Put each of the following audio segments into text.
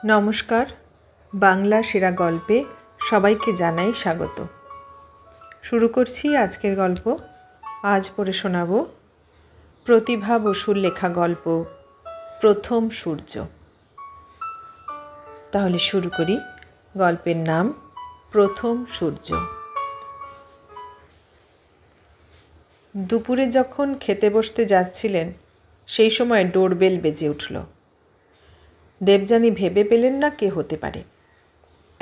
নমস্কার, বাংলা সেরা গল্পে সবাইকে জানাই স্বাগত। শুরু করছি আজকের গল্প। আজ পড়ে শোনাব প্রতিভা বসুর লেখা গল্প প্রথম সূর্য। তাহলে শুরু করি। গল্পের নাম প্রথম সূর্য। দুপুরে যখন খেতে বসতে যাচ্ছিলেন সেই সময় ডোরবেল বেজে উঠল। দেবযানী ভেবে পেলেন না কে হতে পারে।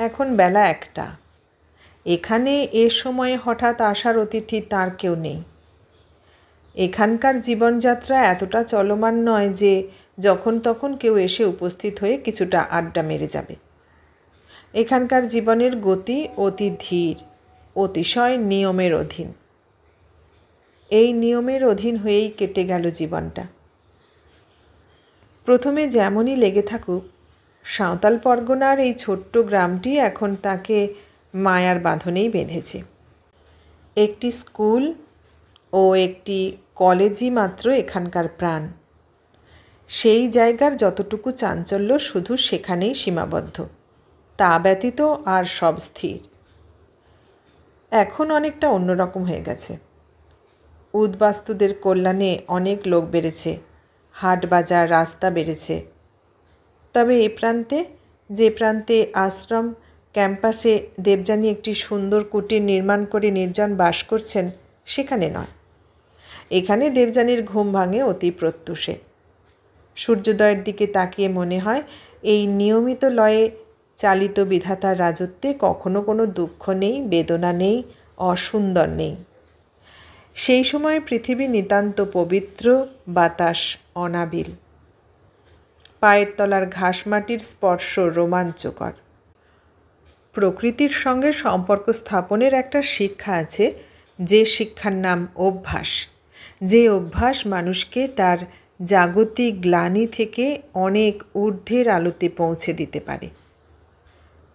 এখন বেলা 1টা। এখানে এ সময়ে হঠাৎ আসার অতিথি তার কেউ নেই। এখানকার জীবনযাত্রা এতটা চলমান নয় যে যখন তখন কেউ এসে উপস্থিত হয়ে কিছুটা আড্ডা মেরে যাবে। এখানকার জীবনের গতি অতি ধীর, অতিশয় নিয়মের অধীন। এই নিয়মের অধীন হয়েই কেটে গেল জীবনটা। প্রথমে যেমনই লেগে থাকুক, সাঁওতাল পরগনার এই ছোট্ট গ্রামটি এখন তাকে মায়ার বাঁধনেই বেঁধেছে। একটি স্কুল ও একটি কলেজই মাত্র এখানকার প্রাণ। সেই জায়গার যতটুকু চাঞ্চল্য শুধু সেখানেই সীমাবদ্ধ, তা ব্যতীত আর সব স্থির। এখন অনেকটা অন্যরকম হয়ে গেছে। উদ্বাস্তুদের কল্যাণে অনেক লোক বেড়েছে, হাট বাজার রাস্তা বেড়েছে। তবে এ প্রান্তে, যে প্রান্তে আশ্রম ক্যাম্পাসে দেবযানী একটি সুন্দর কুটির নির্মাণ করে নির্জন বাস করছেন, সেখানে নয়। এখানে দেবযানীর ঘুম ভাঙে অতি প্রত্যুষে। সূর্যোদয়ের দিকে তাকিয়ে মনে হয় এই নিয়মিত লয়ে চালিত বিধাতার রাজত্বে কখনো কোনো দুঃখ নেই, বেদনা নেই, অসুন্দর নেই। সেই সময় পৃথিবী নিতান্ত পবিত্র, বাতাস অনাবিল, পায়ের তলার ঘাস মাটির স্পর্শ রোমাঞ্চকর। প্রকৃতির সঙ্গে সম্পর্ক স্থাপনের একটা শিক্ষা আছে, যে শিক্ষার নাম অভ্যাস। যে অভ্যাস মানুষকে তার জাগতিক গ্লানি থেকে অনেক ঊর্ধ্বের আলোতে পৌঁছে দিতে পারে।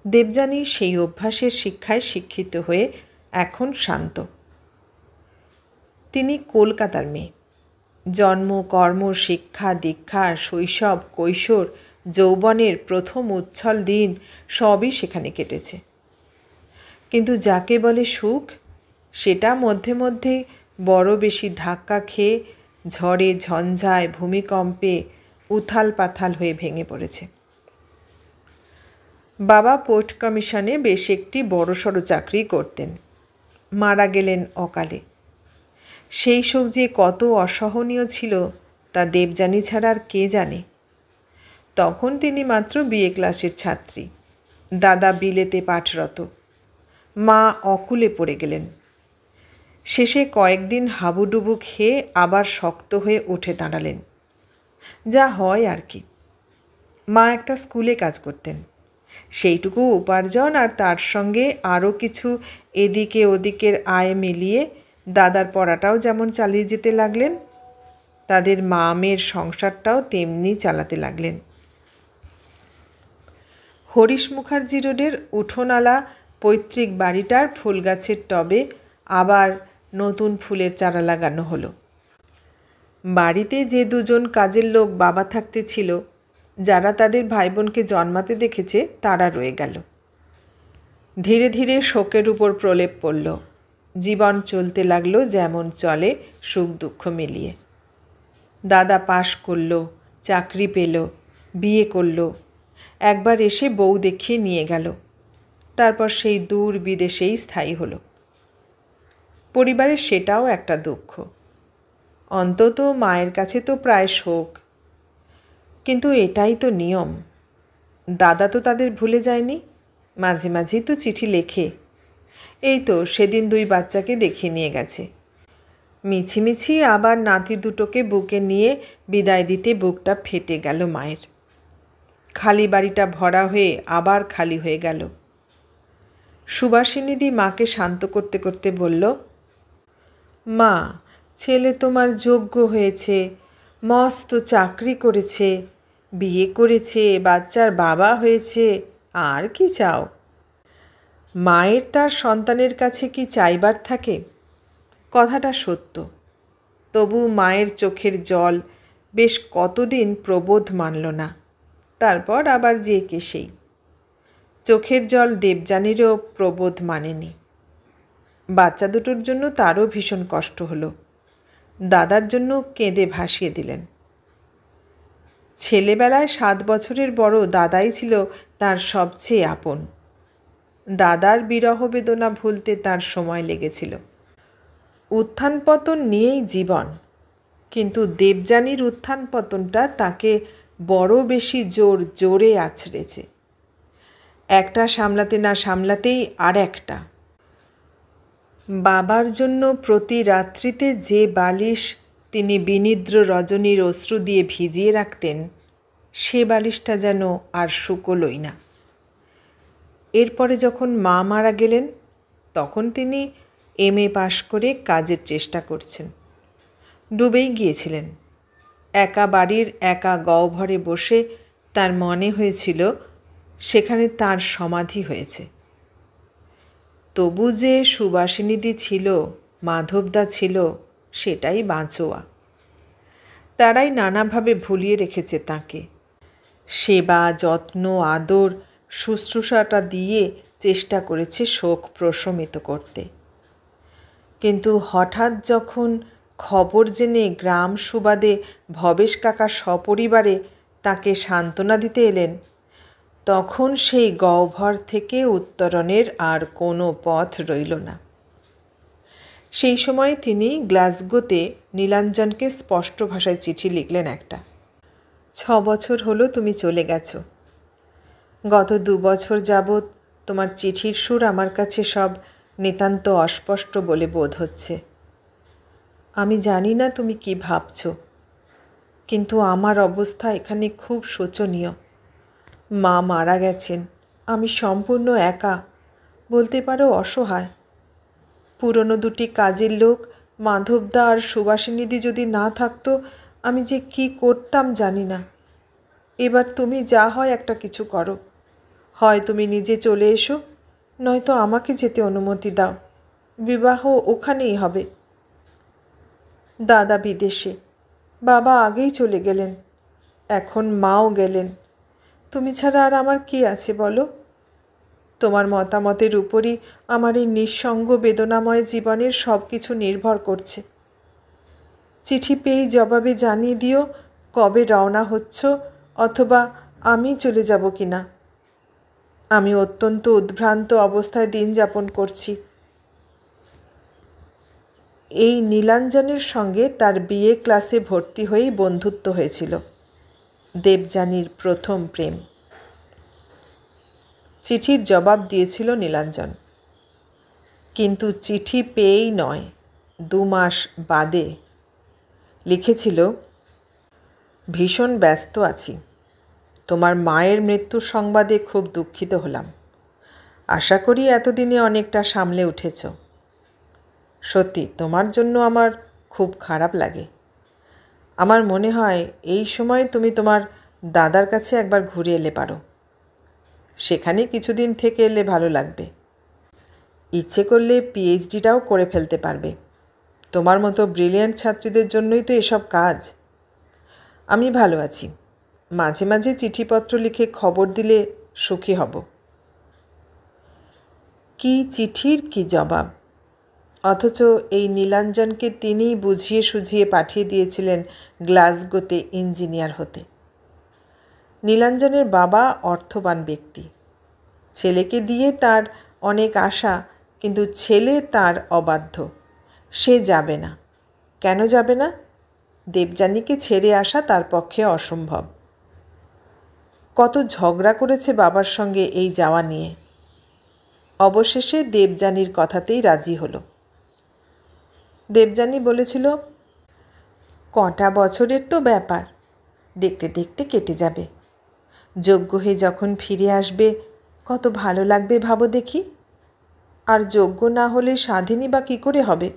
দেবযানী সেই অভ্যাসের শিক্ষায় শিক্ষিত হয়ে এখন শান্ত। তিনি কলকাতার মেয়ে। জন্ম, কর্ম, শিক্ষা, দীক্ষা, শৈশব, কৈশোর, যৌবনের প্রথম উচ্ছল দিন সবই সেখানে কেটেছে। কিন্তু যাকে বলে সুখ, সেটা মধ্যে মধ্যে বড় বেশি ধাক্কা খেয়ে ঝড়ে, ঝঞ্ঝায়, ভূমিকম্পে উথাল পাথাল হয়ে ভেঙে পড়েছে। বাবা পোর্ট কমিশনে বেশ একটি বড়সড় চাকরি করতেন, মারা গেলেন অকালে। সেই শোক যে কত অসহনীয় ছিল তা দেবযানী ছাড়া আর কে জানে। তখন তিনি মাত্র বিএ ক্লাসের ছাত্রী, দাদা বিলেতে পাঠরত, মা অকুলে পড়ে গেলেন। শেষে কয়েকদিন হাবুডুবু খেয়ে আবার শক্ত হয়ে উঠে দাঁড়ালেন, যা হয় আর কি। মা একটা স্কুলে কাজ করতেন। সেইটুকু উপার্জন আর তার সঙ্গে আরও কিছু এদিকে ওদিকের আয় মিলিয়ে দাদার পড়াটাও যেমন চালিয়ে যেতে লাগলেন, তাদের মা মেয়ের সংসারটাও তেমনি চালাতে লাগলেন। হরিশ মুখার্জি রোডের উঠোনালা পৈতৃক বাড়িটার ফুল গাছের টবে আবার নতুন ফুলের চারা লাগানো হলো। বাড়িতে যে দুজন কাজের লোক বাবা থাকতে ছিল, যারা তাদের ভাই বোনকে জন্মাতে দেখেছে, তারা রয়ে গেল। ধীরে ধীরে শোকের উপর প্রলেপ পড়ল। জীবন চলতে লাগলো যেমন চলে, সুখ দুঃখ মিলিয়ে। দাদা পাশ করল, চাকরি পেল, বিয়ে করল, একবার এসে বউ দেখিয়ে নিয়ে গেল, তারপর সেই দূর বিদেশেই স্থায়ী হলো। পরিবারের সেটাও একটা দুঃখ। অন্তত মায়ের কাছে তো প্রায় শোক, কিন্তু এটাই তো নিয়ম। দাদা তো তাদের ভুলে যায়নি, মাঝে মাঝেই তো চিঠি লেখে। এই তো সেদিন 2 বাচ্চাকে দেখিয়ে নিয়ে গেছে। মিছিমিছি আবার নাতি দুটোকে বুকে নিয়ে বিদায় দিতে বুকটা ফেটে গেল মায়ের। খালি বাড়িটা ভরা হয়ে আবার খালি হয়ে গেল। সুবাসিনীদি মাকে শান্ত করতে করতে বলল, মা, ছেলে তোমার যোগ্য হয়েছে, মস্ত চাকরি করেছে, বিয়ে করেছে, বাচ্চার বাবা হয়েছে, আর কি চাও? মায়ের তার সন্তানের কাছে কি চাইবার থাকে? কথাটা সত্য। তবু মায়ের চোখের জল বেশ কতদিন প্রবোধ মানল না। তারপর আবার যে কে সেই। চোখের জল দেবযানীরও প্রবোধ মানেনি। বাচ্চা দুটোর জন্য তারও ভীষণ কষ্ট হলো। দাদার জন্য কেঁদে ভাসিয়ে দিলেন। ছেলেবেলায় 7 বছরের বড় দাদাই ছিল তার সবচেয়ে আপন। দাদার বিরহ বেদনা ভুলতে তার সময় লেগেছিল। উত্থান পতন নিয়েই জীবন, কিন্তু দেবযানীর উত্থান পতনটা তাকে বড় বেশি জোরে আছড়েছে। একটা সামলাতে না সামলাতেই আর একটা। বাবার জন্য প্রতি রাত্রিতে যে বালিশ তিনি বিনিদ্র রজনীর অশ্রু দিয়ে ভিজিয়ে রাখতেন, সে বালিশটা যেন আর শুকোলই না। এরপরে যখন মা মারা গেলেন, তখন তিনি MA পাশ করে কাজের চেষ্টা করছেন। ডুবেই গিয়েছিলেন। একা বাড়ির একা গহ্বরে বসে তার মনে হয়েছিল সেখানে তার সমাধি হয়েছে। তবু যে সুবাসিনীদি ছিল, মাধবদা ছিল, সেটাই বাঁচোয়া। তারাই নানাভাবে ভুলিয়ে রেখেছে তাকে। সেবা, যত্ন, আদর, শুশ্রূষাটা দিয়ে চেষ্টা করেছে শোক প্রশমিত করতে। কিন্তু হঠাৎ যখন খবর জেনে গ্রাম সুবাদে ভবেশ কাকা সপরিবারে তাকে সান্ত্বনা দিতে এলেন, তখন সেই গহ্বর থেকে উত্তরণের আর কোনো পথ রইল না। সেই সময় তিনি গ্লাসগোতে নীলাঞ্জনকে স্পষ্ট ভাষায় চিঠি লিখলেন একটা। 6 বছর হলো তুমি চলে গেছো। গত 2 বছর যাবৎ তোমার চিঠির সুর আমার কাছে সব নিতান্ত অস্পষ্ট বলে বোধ হচ্ছে। আমি জানি না তুমি কি ভাবছো, কিন্তু আমার অবস্থা এখানে খুব শোচনীয়। মা মারা গেছেন, আমি সম্পূর্ণ একা, বলতে পারো অসহায়। পুরনো 2টি কাজের লোক মাধবদা আর সুবাসিনীদি যদি না থাকতো, আমি যে কি করতাম জানি না। এবার তুমি যা হয় একটা কিছু করো। হয় তুমি নিজে চলে এসো, নয়তো আমাকে যেতে অনুমতি দাও। বিবাহ ওখানেই হবে। দাদা বিদেশে, বাবা আগেই চলে গেলেন, এখন মাও গেলেন। তুমি ছাড়া আর আমার কি আছে বলো? তোমার মতামতের উপরই আমার এই নিঃসঙ্গ বেদনাময় জীবনের সব কিছু নির্ভর করছে। চিঠি পেয়েই জবাবে জানিয়ে দিও কবে রওনা হচ্ছ, অথবা আমি চলে যাব কি না। আমি অত্যন্ত উদ্ভ্রান্ত অবস্থায় দিন যাপন করছি। এই নীলাঞ্জনের সঙ্গে তার বিএ ক্লাসে ভর্তি হয়েই বন্ধুত্ব হয়েছিল। দেবযানীর প্রথম প্রেম। চিঠির জবাব দিয়েছিল নীলাঞ্জন, কিন্তু চিঠি পেয়েই নয়, 2 মাস বাদে লিখেছিল, ভীষণ ব্যস্ত আছি। তোমার মায়ের মৃত্যুর সংবাদে খুব দুঃখিত হলাম। আশা করি এতদিনে অনেকটা সামলে উঠেছ। সত্যি তোমার জন্য আমার খুব খারাপ লাগে। আমার মনে হয় এই সময় তুমি তোমার দাদার কাছে একবার ঘুরে এলে পারো। সেখানে কিছুদিন থেকে এলে ভালো লাগবে। ইচ্ছে করলে PhDটাও করে ফেলতে পারবে। তোমার মতো ব্রিলিয়ান্ট ছাত্রীদের জন্যই তো এসব কাজ। আমি ভালো আছি। মাঝে মাঝে চিঠিপত্র লিখে খবর দিলে সুখী হব। কি চিঠির কি জবাব! অথচ এই নীলাঞ্জনকে তিনিই বুঝিয়ে সুঝিয়ে পাঠিয়ে দিয়েছিলেন গ্লাসগোতে ইঞ্জিনিয়ার হতে। নীলাঞ্জনের বাবা অর্থবান ব্যক্তি। ছেলেকে দিয়ে তার অনেক আশা, কিন্তু ছেলে তার অবাধ্য। সে যাবে না। কেন যাবে না? দেবযানীকে ছেড়ে আসা তার পক্ষে অসম্ভব। কত ঝগড়া করেছে বাবার সঙ্গে এই যাওয়া নিয়ে। অবশেষে দেবযানীর কথাতেই রাজি হলো। দেবযানী বলেছিল, কটা বছরের তো ব্যাপার, দেখতে দেখতে কেটে যাবে। যোগ্য হয়ে যখন ফিরে আসবে কত ভালো লাগবে ভাবো দেখি। আর যোগ্য না হলে স্বাধীনই বা কী করে হবে?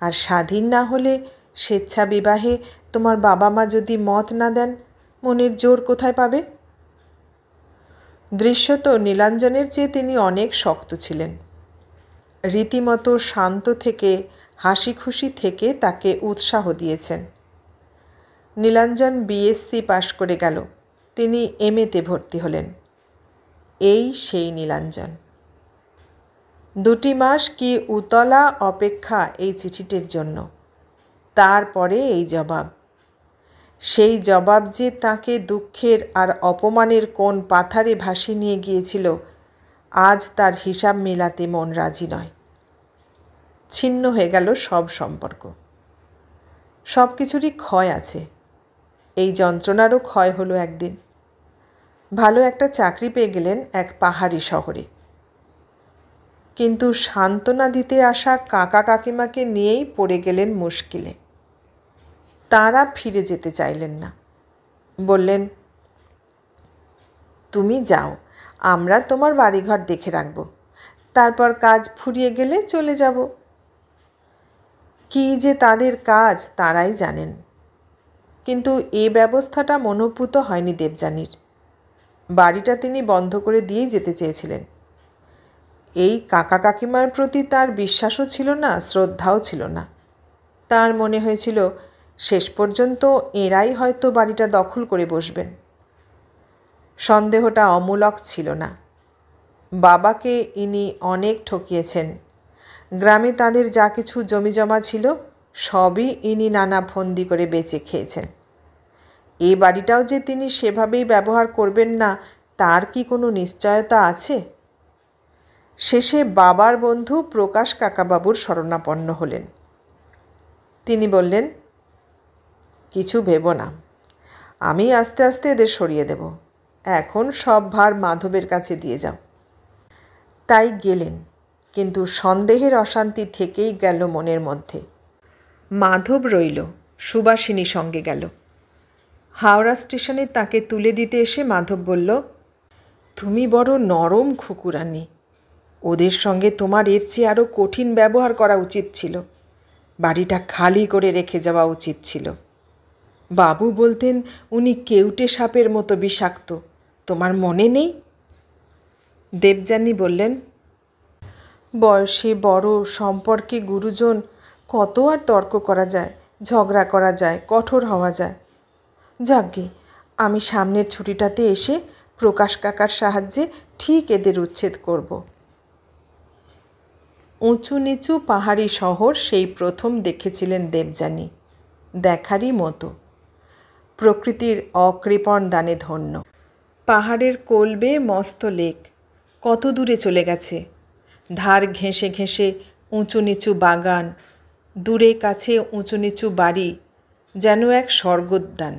আর স্বাধীন না হলে স্বেচ্ছা বিবাহে তোমার বাবা মা যদি মত না দেন, মনের জোর কোথায় পাবে? দৃশ্যত নীলাঞ্জনের চেয়ে তিনি অনেক শক্ত ছিলেন। রীতিমতো শান্ত থেকে হাসি খুশি থেকে তাকে উৎসাহ দিয়েছেন। নীলাঞ্জন BSc পাশ করে গেল, তিনি এমএতে ভর্তি হলেন। এই সেই নীলাঞ্জন। 2 মাস কি উতলা অপেক্ষা এই চিঠিটির জন্য। তারপরে এই জবাব। সেই জবাব যে তাকে দুঃখের আর অপমানের কোন পাথারে ভাসিয়ে নিয়ে গিয়েছিল, আজ তার হিসাব মেলাতে মন রাজি নয়। ছিন্ন হয়ে গেল সব সম্পর্ক। সব কিছুরই ক্ষয় আছে। এই যন্ত্রণারও ক্ষয় হলো একদিন। ভালো একটা চাকরি পেয়ে গেলেন এক পাহাড়ি শহরে। কিন্তু সান্ত্বনা দিতে আসা কাকা কাকিমাকে নিয়েই পড়ে গেলেন মুশকিলে। তারা ফিরে যেতে চাইলেন না। বললেন, তুমি যাও, আমরা তোমার বাড়িঘর দেখে রাখব, তারপর কাজ ফুরিয়ে গেলে চলে যাব। কী যে তাদের কাজ তারাই জানেন। কিন্তু এ ব্যবস্থাটা মনোভূত হয়নি দেবযানীর। বাড়িটা তিনি বন্ধ করে দিয়েই যেতে চেয়েছিলেন। এই কাকা কাকিমার প্রতি তার বিশ্বাসও ছিল না, শ্রদ্ধাও ছিল না। তার মনে হয়েছিল শেষ পর্যন্ত এরাই হয়তো বাড়িটা দখল করে বসবেন। সন্দেহটা অমূলক ছিল না। বাবাকে ইনি অনেক ঠকিয়েছেন। গ্রামে তাদের যা কিছু জমিজমা ছিল সবই ইনি নানা ফন্দি করে বেচে খেয়েছেন। এই বাড়িটাও যে তিনি সেভাবেই ব্যবহার করবেন না, তার কি কোনো নিশ্চয়তা আছে? শেষে বাবার বন্ধু প্রকাশ কাকাবাবুর শরণাপন্ন হলেন। তিনি বললেন, কিছু ভেবো না, আমি আস্তে আস্তে এদের সরিয়ে দেব। এখন সব ভার মাধবের কাছে দিয়ে যাও। তাই গেলেন, কিন্তু সন্দেহের অশান্তি থেকেই গেল মনের মধ্যে। মাধব রইল, সুবাসিনী সঙ্গে গেল। হাওড়া স্টেশনে তাকে তুলে দিতে এসে মাধব বলল, তুমি বড় নরম খুকুরানি। ওদের সঙ্গে তোমার এর চেয়ে আরও কঠিন ব্যবহার করা উচিত ছিল। বাড়িটা খালি করে রেখে যাওয়া উচিত ছিল। বাবু বলতেন উনি কেউটে সাপের মতো বিষাক্ত, তোমার মনে নেই? দেবযানী বললেন, বয়সে বড়, সম্পর্কে গুরুজন, কত আর তর্ক করা যায়, ঝগড়া করা যায়, কঠোর হওয়া যায়। যাকগে, আমি সামনের ছুটিটাতে এসে প্রকাশ কাকার সাহায্যে ঠিক এদের উচ্ছেদ করব। উঁচু নিচু পাহাড়ি শহর সেই প্রথম দেখেছিলেন দেবযানী। দেখারই মতো। প্রকৃতির অকৃপণ দানে ধন্য। পাহাড়ের কোল বেয়ে মস্ত লেক কত দূরে চলে গেছে। ধার ঘেঁষে ঘেঁষে উঁচু নিচু বাগান, দূরে কাছে উঁচু নিচু বাড়ি, যেন এক স্বর্গোদ্যান।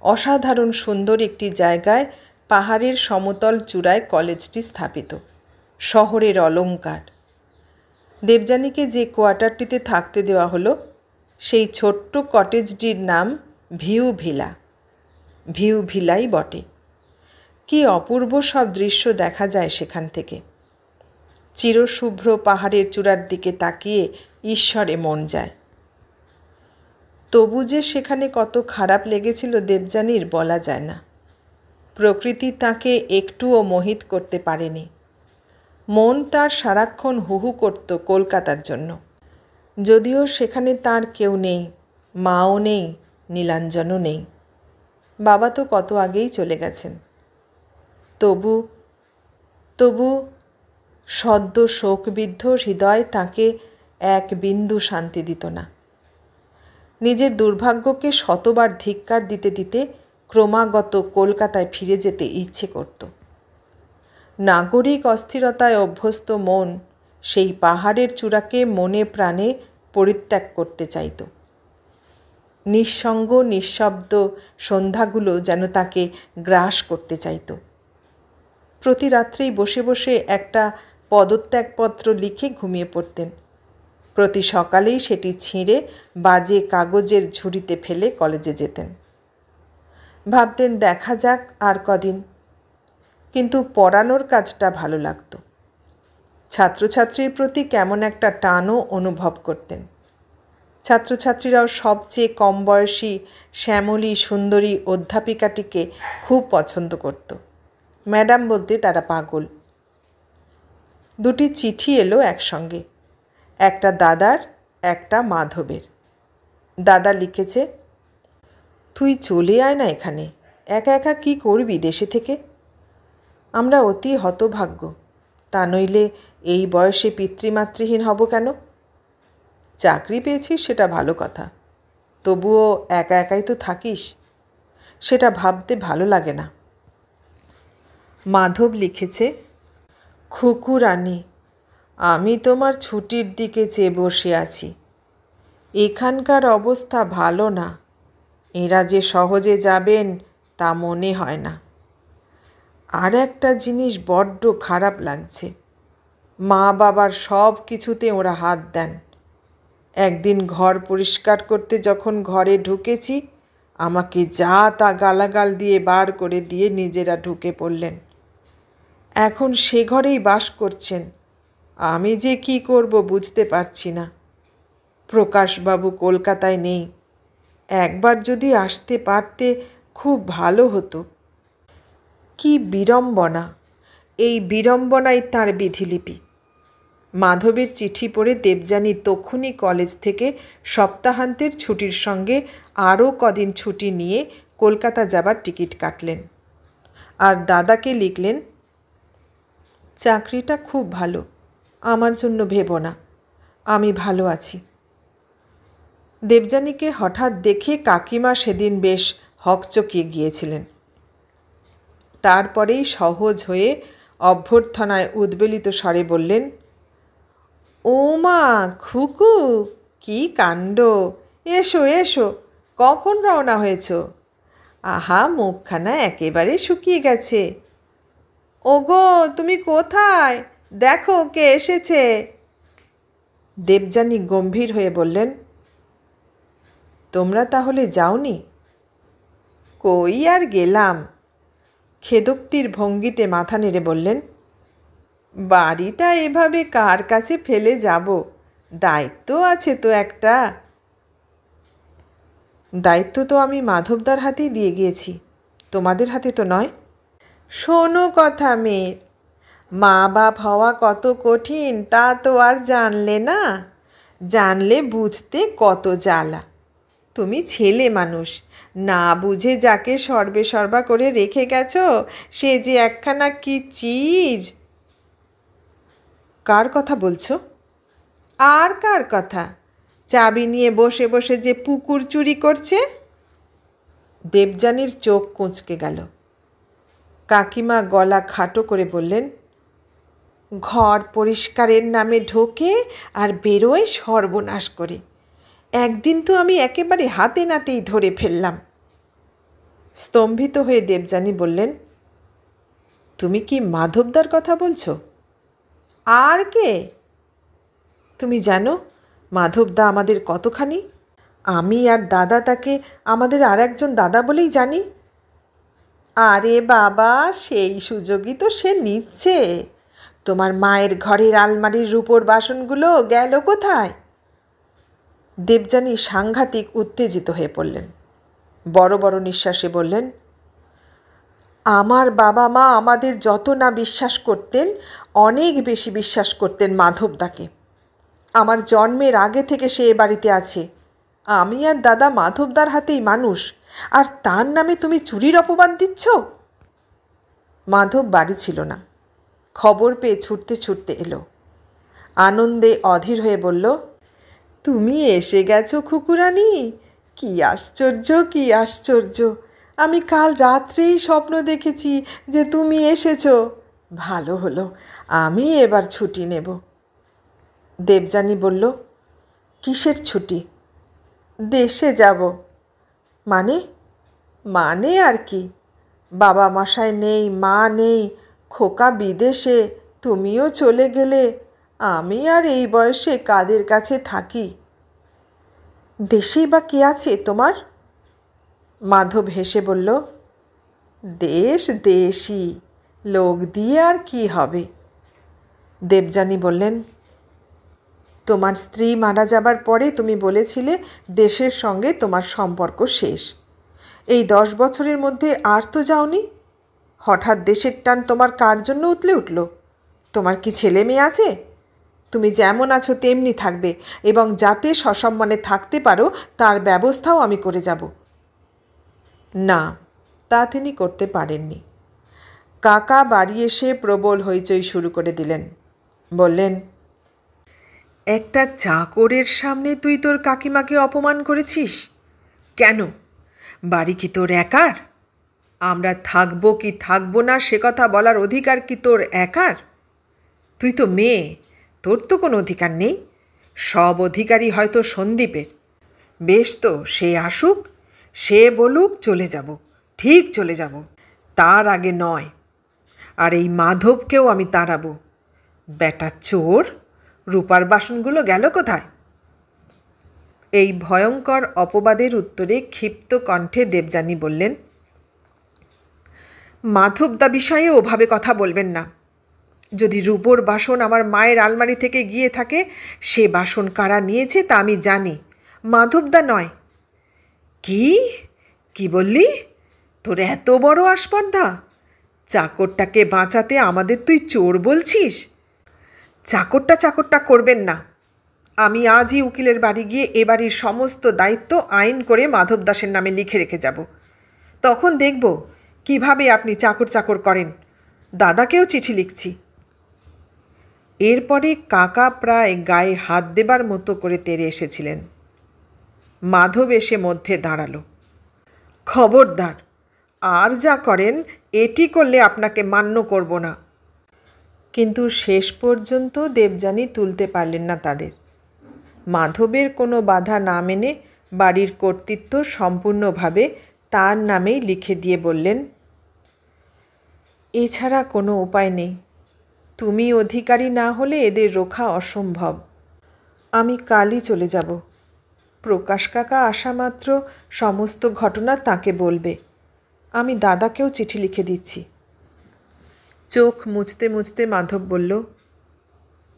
অসাধারণ সুন্দর একটি জায়গায় পাহাড়ের সমতল চূড়ায় কলেজটি স্থাপিত, শহরের অলংকার। দেবযানীকে যে কোয়ার্টারটিতে থাকতে দেওয়া হলো, সেই ছোট্ট কটেজটির নাম ভিউ ভিলা। ভিউ ভিলাই বটে। কি অপূর্ব সব দৃশ্য দেখা যায় সেখান থেকে। চিরশুভ্র পাহাড়ের চূড়ার দিকে তাকিয়ে ঈশ্বরে মন যায়। তবু যে সেখানে কত খারাপ লেগেছিল দেবযানীর বলা যায় না। প্রকৃতি তাকে একটুও মোহিত করতে পারেনি। মন তার সারাক্ষণ হুহু করত কলকাতার জন্য। যদিও সেখানে তার কেউ নেই, মাও নেই, নীলাঞ্জনও নেই। বাবা তো কত আগেই চলে গেছেন। তবু সদ্য শোকবিদ্ধ হৃদয় তাকে এক বিন্দু শান্তি দিত না। নিজের দুর্ভাগ্যকে শতবার ধিক্কার দিতে দিতে ক্রমাগত কলকাতায় ফিরে যেতে ইচ্ছে করত। নাগরিক অস্থিরতায় অভ্যস্ত মন সেই পাহাড়ের চূড়াকে মনে প্রাণে পরিত্যাগ করতে চাইত। নিঃসঙ্গ নিঃশব্দ সন্ধ্যাগুলো যেন তাকে গ্রাস করতে চাইত। প্রতি রাত্রেই বসে বসে একটা পদত্যাগপত্র লিখে ঘুমিয়ে পড়তেন। প্রতি সকালেই সেটি ছিঁড়ে বাজে কাগজের ঝুড়িতে ফেলে কলেজে যেতেন। ভাবতেন দেখা যাক আর কদিন। কিন্তু পড়ানোর কাজটা ভালো লাগতো। ছাত্রছাত্রীর প্রতি কেমন একটা টানও অনুভব করতেন। ছাত্রছাত্রীরাও সবচেয়ে কম বয়সী শ্যামলী সুন্দরী অধ্যাপিকাটিকে খুব পছন্দ করত। ম্যাডাম বলতে তারা পাগল। 2টি চিঠি এলো একসঙ্গে, একটা দাদার, একটা মাধবের। দাদা লিখেছে, তুই চলে আয় না এখানে, একা একা কী করবি দেশে থেকে? আমরা অতি হতভাগ্য, তা নইলে এই বয়সে পিতৃমাতৃহীন হব কেন? চাকরি পেয়েছিস সেটা ভালো কথা, তবুও একা একাই তো থাকিস, সেটা ভাবতে ভালো লাগে না। মাধব লিখেছে, খুকু রানী, আমি তোমার ছুটির দিকে চেয়ে বসে আছি। এখানকার অবস্থা ভালো না, এরা যে সহজে যাবেন তা মনে হয় না। আর একটা জিনিস বড্ড খারাপ লাগছে, মা বাবার সব কিছুতে ওরা হাত দেন। একদিন ঘর পরিষ্কার করতে যখন ঘরে ঢুকেছি, আমাকে যা তা গালাগাল দিয়ে বার করে দিয়ে নিজেরা ঢুকে পড়লেন। এখন সে ঘরেই বাস করছেন, আমি যে কি করব বুঝতে পারছি না। প্রকাশবাবু কলকাতায় নেই, একবার যদি আসতে পারতে খুব ভালো হতো। কি বিড়ম্বনা! এই বিড়ম্বনাই তাঁর বিধিলিপি। মাধবের চিঠি পড়ে দেবযানী তক্ষুনি কলেজ থেকে সপ্তাহান্তের ছুটির সঙ্গে আরও কদিন ছুটি নিয়ে কলকাতা যাবার টিকিট কাটলেন। আর দাদাকে লিখলেন, চাকরিটা খুব ভালো, আমার জন্য ভেবো না, আমি ভালো আছি। দেবযানীকে হঠাৎ দেখে কাকিমা সেদিন বেশ হকচকিয়ে গিয়েছিলেন। তারপরেই সহজ হয়ে অভ্যর্থনায় উদ্বেলিত স্বরে বললেন, ও মা, খুকু, কি কাণ্ড! এসো এসো, কখন রওনা হয়েছ? আহা, মুখখানা একেবারে শুকিয়ে গেছে। ওগো, তুমি কোথায়? দেখো কে এসেছে। দেবযানী গম্ভীর হয়ে বললেন, তোমরা তাহলে যাওনি? কই আর গেলাম, খেদোক্তির ভঙ্গিতে মাথা নেড়ে বললেন, বাড়িটা এভাবে কার কাছে ফেলে যাব? দায়িত্ব আছে তো একটা। দায়িত্ব তো আমি মাধবদার হাতেই দিয়ে গিয়েছি, তোমাদের হাতে তো নয়। শোনো কথা মেয়ের, মা বাপ হওয়া কত কঠিন তা তো আর জানলে না, জানলে বুঝতে কত জ্বালা। তুমি ছেলে মানুষ, না বুঝে যাকে সর্বে সর্বা করে রেখে গেছ, সে যে একখানা কি চিজ। কার কথা বলছো? আর কার কথা? চাবি নিয়ে বসে বসে যে পুকুর চুরি করছে। দেবযানীর চোখ কুঁচকে গেল। কাকিমা গলা খাটো করে বললেন, ঘর পরিষ্কারের নামে ঢোকে আর বেরোয় সর্বনাশ করে। একদিন তো আমি একেবারে হাতে নাতেই ধরে ফেললাম। স্তম্ভিত হয়ে দেবযানী বললেন, তুমি কি মাধবদার কথা বলছো? আর কে? তুমি জানো মাধবদা আমাদের কতখানি? আমি আর দাদা তাকে আমাদের আর একজন দাদা বলেই জানি। আরে বাবা, সেই সুযোগই তো সে নিচ্ছে। তোমার মায়ের ঘরের আলমারির রূপোর বাসনগুলো গেল কোথায়? দেবযানী সাংঘাতিক উত্তেজিত হয়ে পড়লেন। বড় বড় নিঃশ্বাসে বললেন, আমার বাবা মা আমাদের যত না বিশ্বাস করতেন, অনেক বেশি বিশ্বাস করতেন মাধবদাকে। আমার জন্মের আগে থেকে সে এ বাড়িতে আছে। আমি আর দাদা মাধবদার হাতেই মানুষ, আর তার নামে তুমি চুরির অপবাদ দিচ্ছ? মাধব বাড়ি ছিল না, খবর পেয়ে ছুটতে ছুটতে এলো। আনন্দে অধীর হয়ে বলল, তুমি এসে গেছো খুকুরানি, কি আশ্চর্য, কি আশ্চর্য! আমি কাল রাত্রেই স্বপ্ন দেখেছি যে তুমি এসেছো। ভালো হলো, আমি এবার ছুটি নেব। দেবযানী বলল, কিসের ছুটি? দেশে যাব। মানে? মানে আর কি, বাবা মশাই নেই, মা নেই, খোকা বিদেশে, তুমিও চলে গেলে, আমি আর এই বয়সে কাদের কাছে থাকি? দেশেই বা কে আছে তোমার? মাধব হেসে বলল, দেশ দেশই, লোক দিয়ে আর কি হবে। দেবযানী বললেন, তোমার স্ত্রী মারা যাবার পরে তুমি বলেছিলে দেশের সঙ্গে তোমার সম্পর্ক শেষ। এই 10 বছরের মধ্যে আর তো যাওনি। হঠাৎ দেশের টান তোমার কার জন্য উতলে উঠল? তোমার কি ছেলে মেয়ে আছে? তুমি যেমন আছো তেমনি থাকবে, এবং যাতে সসম্মানে থাকতে পারো তার ব্যবস্থাও আমি করে যাব। না, তা তিনি করতে পারেননি। কাকা বাড়ি এসে প্রবল হইচই শুরু করে দিলেন। বললেন, একটা চাকরের সামনে তুই তোর কাকিমাকে অপমান করেছিস কেন? বাড়ি কি তোর একার? আমরা থাকবো কি থাকবো না সে কথা বলার অধিকার কি তোর একার? তুই তো মেয়ে, তোর তো কোনো অধিকার নেই। সব অধিকারই হয়তো সন্দীপের। বেশ তো, সে আসুক, সে বলুক, চলে যাব, ঠিক চলে যাব, তার আগে নয়। আর এই মাধবকেও আমি তাড়াবো। বেটা চোর, রূপার বাসনগুলো গেল কোথায়? এই ভয়ঙ্কর অপবাদের উত্তরে ক্ষিপ্ত কণ্ঠে দেবযানী বললেন, মাধবদা বিষয়ে ওভাবে কথা বলবেন না। যদি রূপোর বাসন আমার মায়ের আলমারি থেকে গিয়ে থাকে, সে বাসন কারা নিয়েছে তা আমি জানি, মাধবদা নয়। কি কি বললি? তোর এত বড় আসপর্ধা? চাকরটাকে বাঁচাতে আমাদের তুই চোর বলছিস? চাকরটা করবেন না। আমি আজই উকিলের বাড়ি গিয়ে এ বাড়ির সমস্ত দায়িত্ব আইন করে মাধব দাসের নামে লিখে রেখে যাব। তখন দেখব কিভাবে আপনি চাকর করেন। দাদাকেও চিঠি লিখছি। এরপরে কাকা প্রায় গায়ে হাত দেবার মতো করে তেড়ে এসেছিলেন। মাধব এসে মধ্যে দাঁড়ালো। খবরদার, আর যা করেন এটি করলে আপনাকে মান্য করব না। কিন্তু শেষ পর্যন্ত দেবযানী তুলতে পারলেন না তাদের। মাধবের কোনো বাধা না মেনে বাড়ির কর্তৃত্ব সম্পূর্ণভাবে তার নামেই লিখে দিয়ে বললেন, এছাড়া কোনো উপায় নেই। তুমি অধিকারী না হলে এদের রক্ষা অসম্ভব। আমি কালই চলে যাব। প্রকাশ কাকা আসা মাত্র সমস্ত ঘটনা তাকে বলবে। আমি দাদাকেও চিঠি লিখে দিচ্ছি। চোখ মুছতে মুছতে মাধব বলল,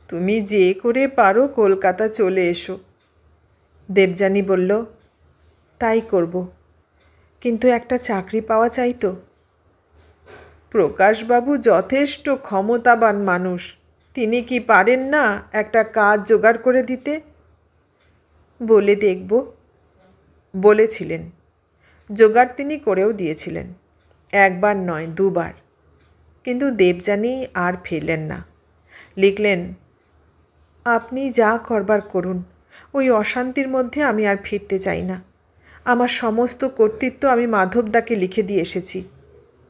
তুমি যে করে পারো কলকাতা চলে এসো। দেবযানী বলল, তাই করব, কিন্তু একটা চাকরি পাওয়া চাই তো। প্রকাশবাবু যথেষ্ট ক্ষমতাবান মানুষ, তিনি কি পারেন না একটা কাজ জোগাড় করে দিতে? বলে দেখব। বলেছিলেন, জোগাড় তিনি করেও দিয়েছিলেন, একবার নয় দুবার। কিন্তু দেবযানী আর ফিরলেন না। লিখলেন, আপনি যা করবার করুন, ওই অশান্তির মধ্যে আমি আর ফিরতে চাই না। আমার সমস্ত কর্তৃত্ব আমি মাধবদাকে লিখে দিয়ে এসেছি,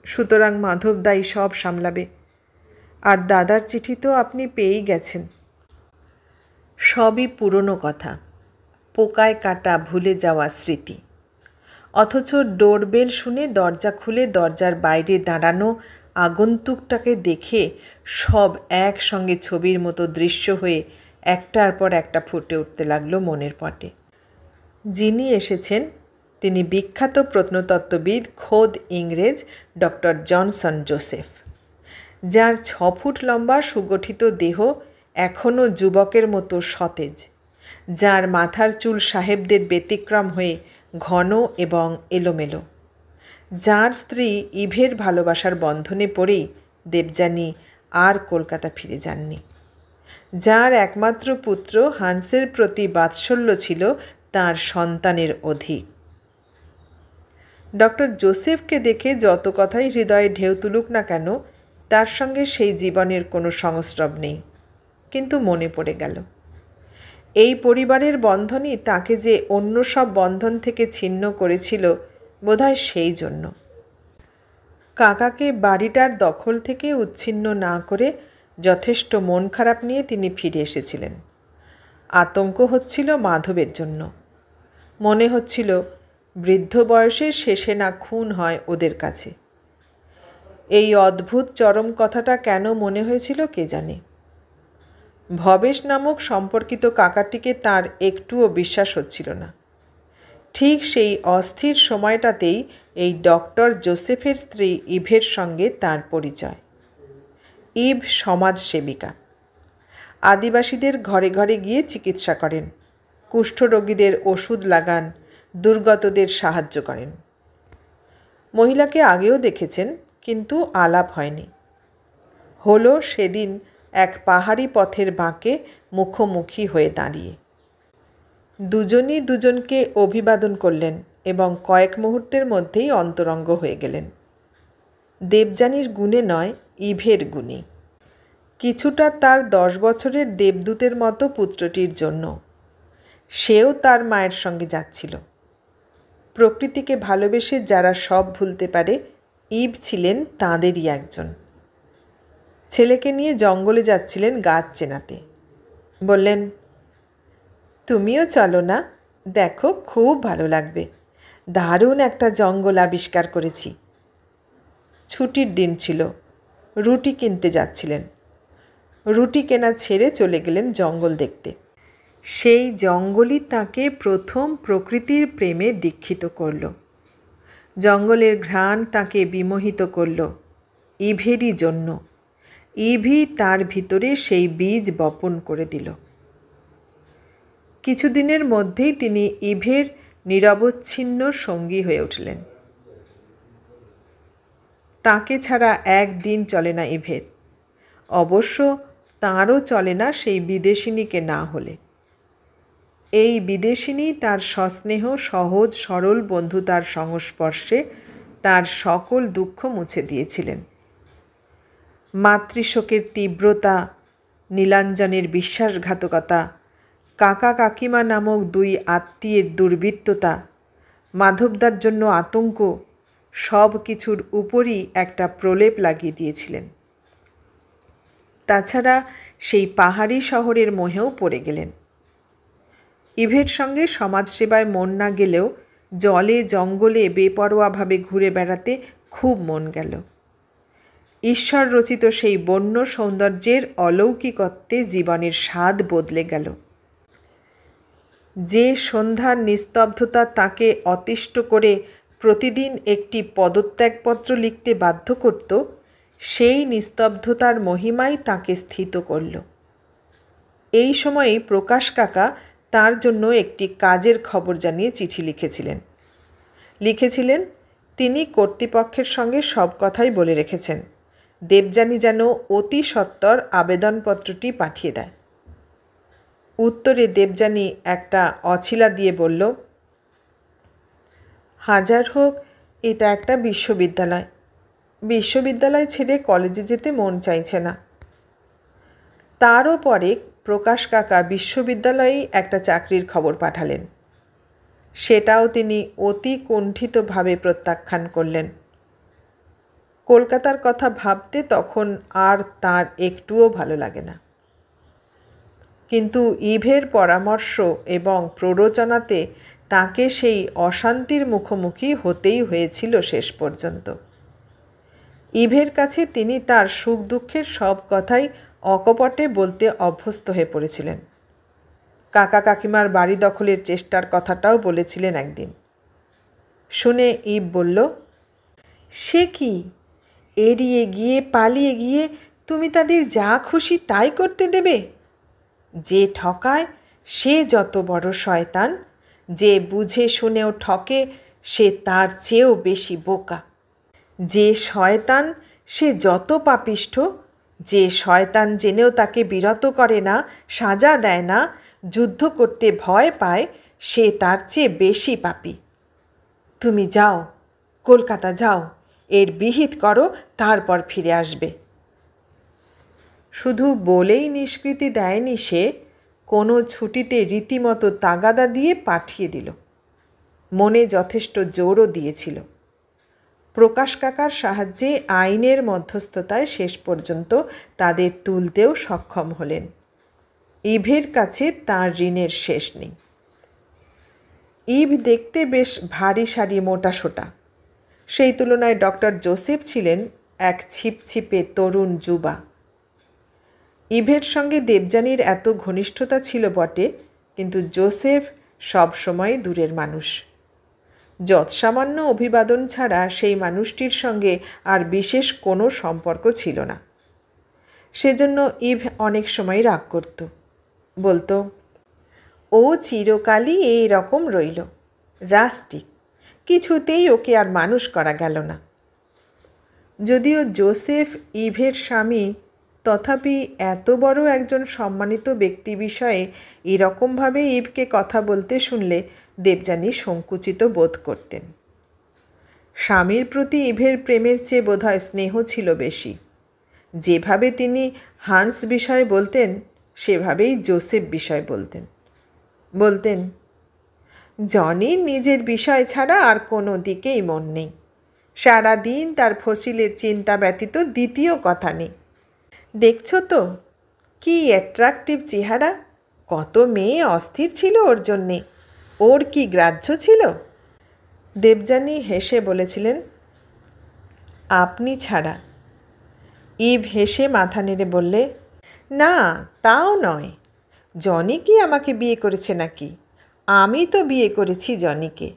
সুতরাং মাধবদাই সব সামলাবে। আর দাদার চিঠি তো আপনি পেয়েই গেছেন। সবই পুরনো কথা, পোকায় কাটা ভুলে যাওয়া স্মৃতি। অথচ ডোরবেল শুনে দরজা খুলে দরজার বাইরে দাঁড়ানো আগন্তুকটাকে দেখে সব একসঙ্গে ছবির মতো দৃশ্য হয়ে একটার পর একটা ফুটে উঠতে লাগলো মনের পটে। যিনি এসেছেন তিনি বিখ্যাত প্রত্নতত্ত্ববিদ খোদ ইংরেজ ডক্টর জনসন জোসেফ, যার 6 ফুট লম্বা সুগঠিত দেহ এখনও যুবকের মতো সতেজ, যার মাথার চুল সাহেবদের ব্যতিক্রম হয়ে ঘন এবং এলোমেলো, যার স্ত্রী ইভের ভালোবাসার বন্ধনে পড়েই দেবযানী আর কলকাতা ফিরে যাননি, যার একমাত্র পুত্র হান্সের প্রতি বাৎসল্য ছিল তার সন্তানের অধিক। ডক্টর জোসেফকে দেখে যত কথাই হৃদয়ে ঢেউ তুলুক না কেন, তার সঙ্গে সেই জীবনের কোনো সংস্রব নেই। কিন্তু মনে পড়ে গেল, এই পরিবারের বন্ধনই তাকে যে অন্য সব বন্ধন থেকে ছিন্ন করেছিল, বোধহয় সেই জন্য। কাকাকে বাড়িটার দখল থেকে উচ্ছিন্ন না করে যথেষ্ট মন খারাপ নিয়ে তিনি ফিরে এসেছিলেন। আতঙ্ক হচ্ছিল মাধবের জন্য। মনে হচ্ছিল বৃদ্ধ বয়সের শেষে না খুন হয় ওদের কাছে। এই অদ্ভুত চরম কথাটা কেন মনে হয়েছিল কে জানে। ভবেশ নামক সম্পর্কিত কাকাটিকে তার একটুও বিশ্বাস হচ্ছিল না। ঠিক সেই অস্থির সময়টাতেই এই ডক্টর জোসেফের স্ত্রী ইভের সঙ্গে তার পরিচয়। ইভ সমাজসেবিকা, আদিবাসীদের ঘরে ঘরে গিয়ে চিকিৎসা করেন, কুষ্ঠরোগীদের ওষুধ লাগান, দুর্গতদের সাহায্য করেন। মহিলাকে আগেও দেখেছেন, কিন্তু আলাপ হয়নি। হলো সেদিন এক পাহাড়ি পথের বাঁকে মুখোমুখি হয়ে দাঁড়িয়ে। দুজনই দুজনকে অভিবাদন করলেন, এবং কয়েক মুহূর্তের মধ্যেই অন্তরঙ্গ হয়ে গেলেন। দেবযানীর গুণে নয়, ইভের গুণে। কিছুটা তার 10 বছরের দেবদূতের মতো পুত্রটির জন্য। সেও তার মায়ের সঙ্গে যাচ্ছিল। প্রকৃতিকে ভালোবেসে যারা সব ভুলতে পারে, ইভ ছিলেন তাঁদেরই একজন। ছেলেকে নিয়ে জঙ্গলে যাচ্ছিলেন গাছ চেনাতে। বললেন, তুমিও চলো না, দেখো খুব ভালো লাগবে, দারুণ একটা জঙ্গল আবিষ্কার করেছি। ছুটির দিন ছিল, রুটি কিনতে যাচ্ছিলেন। রুটি কেনা ছেড়ে চলে গেলেন জঙ্গল দেখতে। সেই জঙ্গলই তাকে প্রথম প্রকৃতির প্রেমে দীক্ষিত করল। জঙ্গলের ঘ্রাণ তাকে বিমোহিত করল, ইভেরই জন্য। ইভই তার ভিতরে সেই বীজ বপন করে দিল। কিছুদিনের মধ্যেই তিনি ইভের নিরবচ্ছিন্ন সঙ্গী হয়ে উঠলেন। তাকে ছাড়া একদিন চলে না ইভের। অবশ্য তাঁরও চলে না সেই বিদেশিনীকে না হলে। এই বিদেশিনী তার সস্নেহ সহজ সরল বন্ধুতার সংস্পর্শে তার সকল দুঃখ মুছে দিয়েছিলেন। মাতৃশোকের তীব্রতা, নীলাঞ্জনের বিশ্বাসঘাতকতা, কাকা কাকিমা নামক 2 আত্মীয়ের দুর্বৃত্ততা, মাধবদার জন্য আতঙ্ক, সব কিছুর উপরই একটা প্রলেপ লাগিয়ে দিয়েছিলেন। তাছাড়া সেই পাহাড়ি শহরের মোহেও পড়ে গেলেন। ইভের সঙ্গে সমাজসেবায় মন না গেলেও জলে জঙ্গলে বেপরোয়াভাবে ঘুরে বেড়াতে খুব মন গেল। ঈশ্বর রচিত সেই বন্য সৌন্দর্যের অলৌকিকত্বে জীবনের স্বাদ বদলে গেল। যে সন্ধ্যার নিস্তব্ধতা তাকে অতিষ্ঠ করে প্রতিদিন একটি পদত্যাগপত্র লিখতে বাধ্য করত, সেই নিস্তব্ধতার মহিমাই তাকে স্থিত করল। এই সময়েই প্রকাশ কাকা তার জন্য একটি কাজের খবর জানিয়ে চিঠি লিখেছিলেন তিনি কর্তৃপক্ষের সঙ্গে সব কথাই বলে রেখেছেন, দেবযানী যেন অতি সত্বর আবেদনপত্রটি পাঠিয়ে দেয়। উত্তরে দেবযানী একটা অছিলা দিয়ে বলল, হাজার হোক এটা একটা বিশ্ববিদ্যালয়, বিশ্ববিদ্যালয় ছেড়ে কলেজে যেতে মন চাইছে না। তারও পরে প্রকাশ কাকা বিশ্ববিদ্যালয়েই একটা চাকরির খবর পাঠালেন। সেটাও তিনি অতি কুণ্ঠিতভাবে প্রত্যাখ্যান করলেন। কলকাতার কথা ভাবতে তখন আর তার একটুও ভালো লাগে না। কিন্তু ইভের পরামর্শ এবং প্ররোচনাতে তাকে সেই অশান্তির মুখোমুখি হতেই হয়েছিল শেষ পর্যন্ত। ইভের কাছে তিনি তার সুখ দুঃখের সব কথাই অকপটে বলতে অভ্যস্ত হয়ে পড়েছিলেন। কাকা কাকিমার বাড়ি দখলের চেষ্টার কথাটাও বলেছিলেন একদিন। শুনে ইভ বলল, সে কি, এড়িয়ে গিয়ে পালিয়ে গিয়ে তুমি তাদের যা খুশি তাই করতে দেবে? যে ঠকায় সে যত বড় শয়তান, যে বুঝে শুনেও ঠকে সে তার চেয়েও বেশি বোকা। যে শয়তান সে যত পাপিষ্ঠ, যে শয়তান জেনেও তাকে বিরত করে না, সাজা দেয় না, যুদ্ধ করতে ভয় পায়, সে তার চেয়ে বেশি পাপী। তুমি যাও, কলকাতা যাও, এর বিহিত করো, তারপর ফিরে আসবে। শুধু বলেই নিষ্কৃতি দেয়নি সে, কোনো ছুটিতে রীতিমতো তাগাদা দিয়ে পাঠিয়ে দিল। মনে যথেষ্ট জোরও দিয়েছিল। প্রকাশ কাকার সাহায্যে আইনের মধ্যস্থতায় শেষ পর্যন্ত তাদের তুলতেও সক্ষম হলেন। ইভের কাছে তার ঋণের শেষ নেই। ইভ দেখতে বেশ ভারী সারি মোটাসোটা। সেই তুলনায় ডক্টর জোসেফ ছিলেন এক ছিপছিপে তরুণ যুবা। ইভের সঙ্গে দেবযানীর এত ঘনিষ্ঠতা ছিল বটে, কিন্তু জোসেফ সবসময় দূরের মানুষ। যৎসামান্য অভিবাদন ছাড়া সেই মানুষটির সঙ্গে আর বিশেষ কোনো সম্পর্ক ছিল না। সেজন্য ইভ অনেক সময় রাগ করত, বলতো, ও চিরকালই এই রকম রইল, রাস্টিক, কিছুতেই ওকে আর মানুষ করা গেল না। যদিও জোসেফ ইভের স্বামী, তথাপি এত বড় একজন সম্মানিত ব্যক্তি বিষয়ে এরকমভাবে ইভকে কথা বলতে শুনলে দেবযানী সংকুচিত বোধ করতেন। স্বামীর প্রতি ইভের প্রেমের চেয়ে বোধহয় স্নেহ ছিল বেশি। যেভাবে তিনি হান্স বিষয়ে বলতেন সেভাবেই জোসেফ বিষয় বলতেন জনির নিজের বিষয় ছাড়া আর কোনো দিকেই মন নেই। সারাদিন তার ফসিলের চিন্তা ব্যতীত দ্বিতীয় কথা নেই। দেখছো তো কি অ্যাট্রাকটিভ চেহারা, কত মেয়ে অস্থির ছিল ওর জন্যে, ওর কি গ্রাহ্য ছিল? দেবযানী হেসে বলেছিলেন, আপনি ছাড়া। ইভ হেসে মাথা নেড়ে বললে, না তাও নয়, জনি কি আমাকে বিয়ে করেছে নাকি? আমি তো বিয়ে করেছি জনিকে।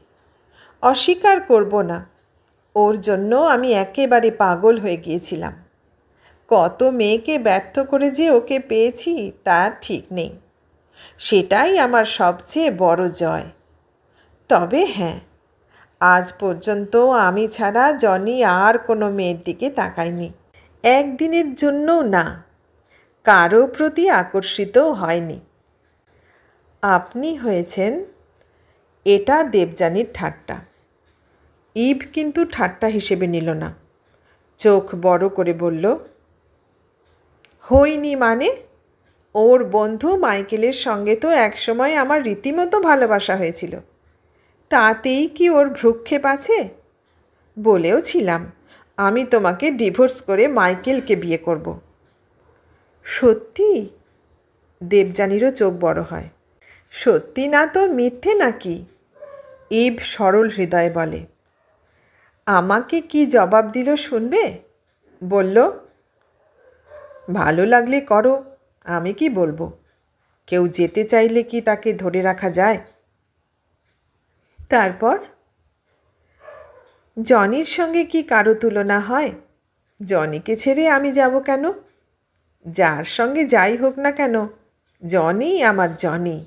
অস্বীকার করব না, ওর জন্য আমি একেবারে পাগল হয়ে গিয়েছিলাম। কত মেয়েকে ব্যর্থ করে যে ওকে পেয়েছি তার ঠিক নেই। সেটাই আমার সবচেয়ে বড় জয়। তবে হ্যাঁ, আজ পর্যন্ত আমি ছাড়া জনি আর কোনো মেয়ের দিকে তাকায়নি, একদিনের জন্যও না, কারো প্রতি আকর্ষিতও হয়নি। আপনি হয়েছেন, এটা দেবযানীর ঠাট্টা। ইভ কিন্তু ঠাট্টা হিসেবে নিল না, চোখ বড় করে বলল, হইনি মানে? ওর বন্ধু মাইকেলের সঙ্গে তো একসময় আমার রীতিমতো ভালোবাসা হয়েছিল, তাতেই কি ওর ভ্রুক্ষেপ আছে? বলেও ছিলাম আমি তোমাকে ডিভোর্স করে মাইকেলকে বিয়ে করব। সত্যি? দেবযানীরও চোখ বড় হয়। সত্যি না তো মিথ্যে নাকি? ইভ সরল হৃদয়ে বলে। আমাকে কি জবাব দিল শুনবে? বলল, ভালো লাগলে করো, আমি কি বলবো? কেউ যেতে চাইলে কি তাকে ধরে রাখা যায়? তারপর জনির সঙ্গে কি কারো তুলনা হয়? জনিকে ছেড়ে আমি যাব কেন? যার সঙ্গে যাই হোক না কেন, জনি আমার জনি।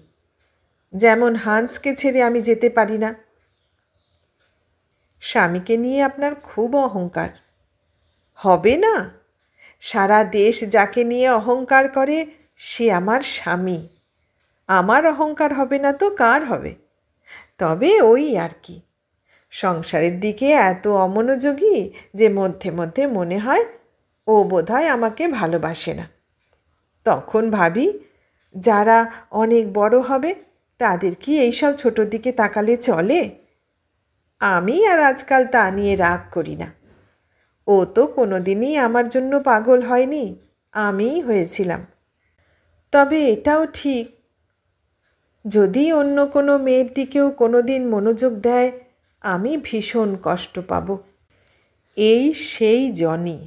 যেমন হান্সকে ছেড়ে আমি যেতে পারি না। স্বামীকে নিয়ে আপনার খুব অহংকার। হবে না? সারা দেশ যাকে নিয়ে অহংকার করে সে আমার স্বামী। আমার অহংকার হবে না তো কার হবে? তবে ওই আর কি, সংসারের দিকে এত অমনোযোগী যে মধ্যে মধ্যে মনে হয় ও বোধহয় আমাকে ভালোবাসে না। তখন ভাবি, যারা অনেক বড় হবে তাদের কি এইসব ছোটোর দিকে তাকালে চলে? আমি আর আজকাল তা নিয়ে রাগ করি না। ও তো কোনো দিনই আমার জন্য পাগল হয়নি, আমিই হয়েছিলাম। তবে এটাও ঠিক, যদি অন্য কোনো মেয়ের দিকেও কোনো দিন মনোযোগ দেয় আমি ভীষণ কষ্ট পাব। এই সেই জনি,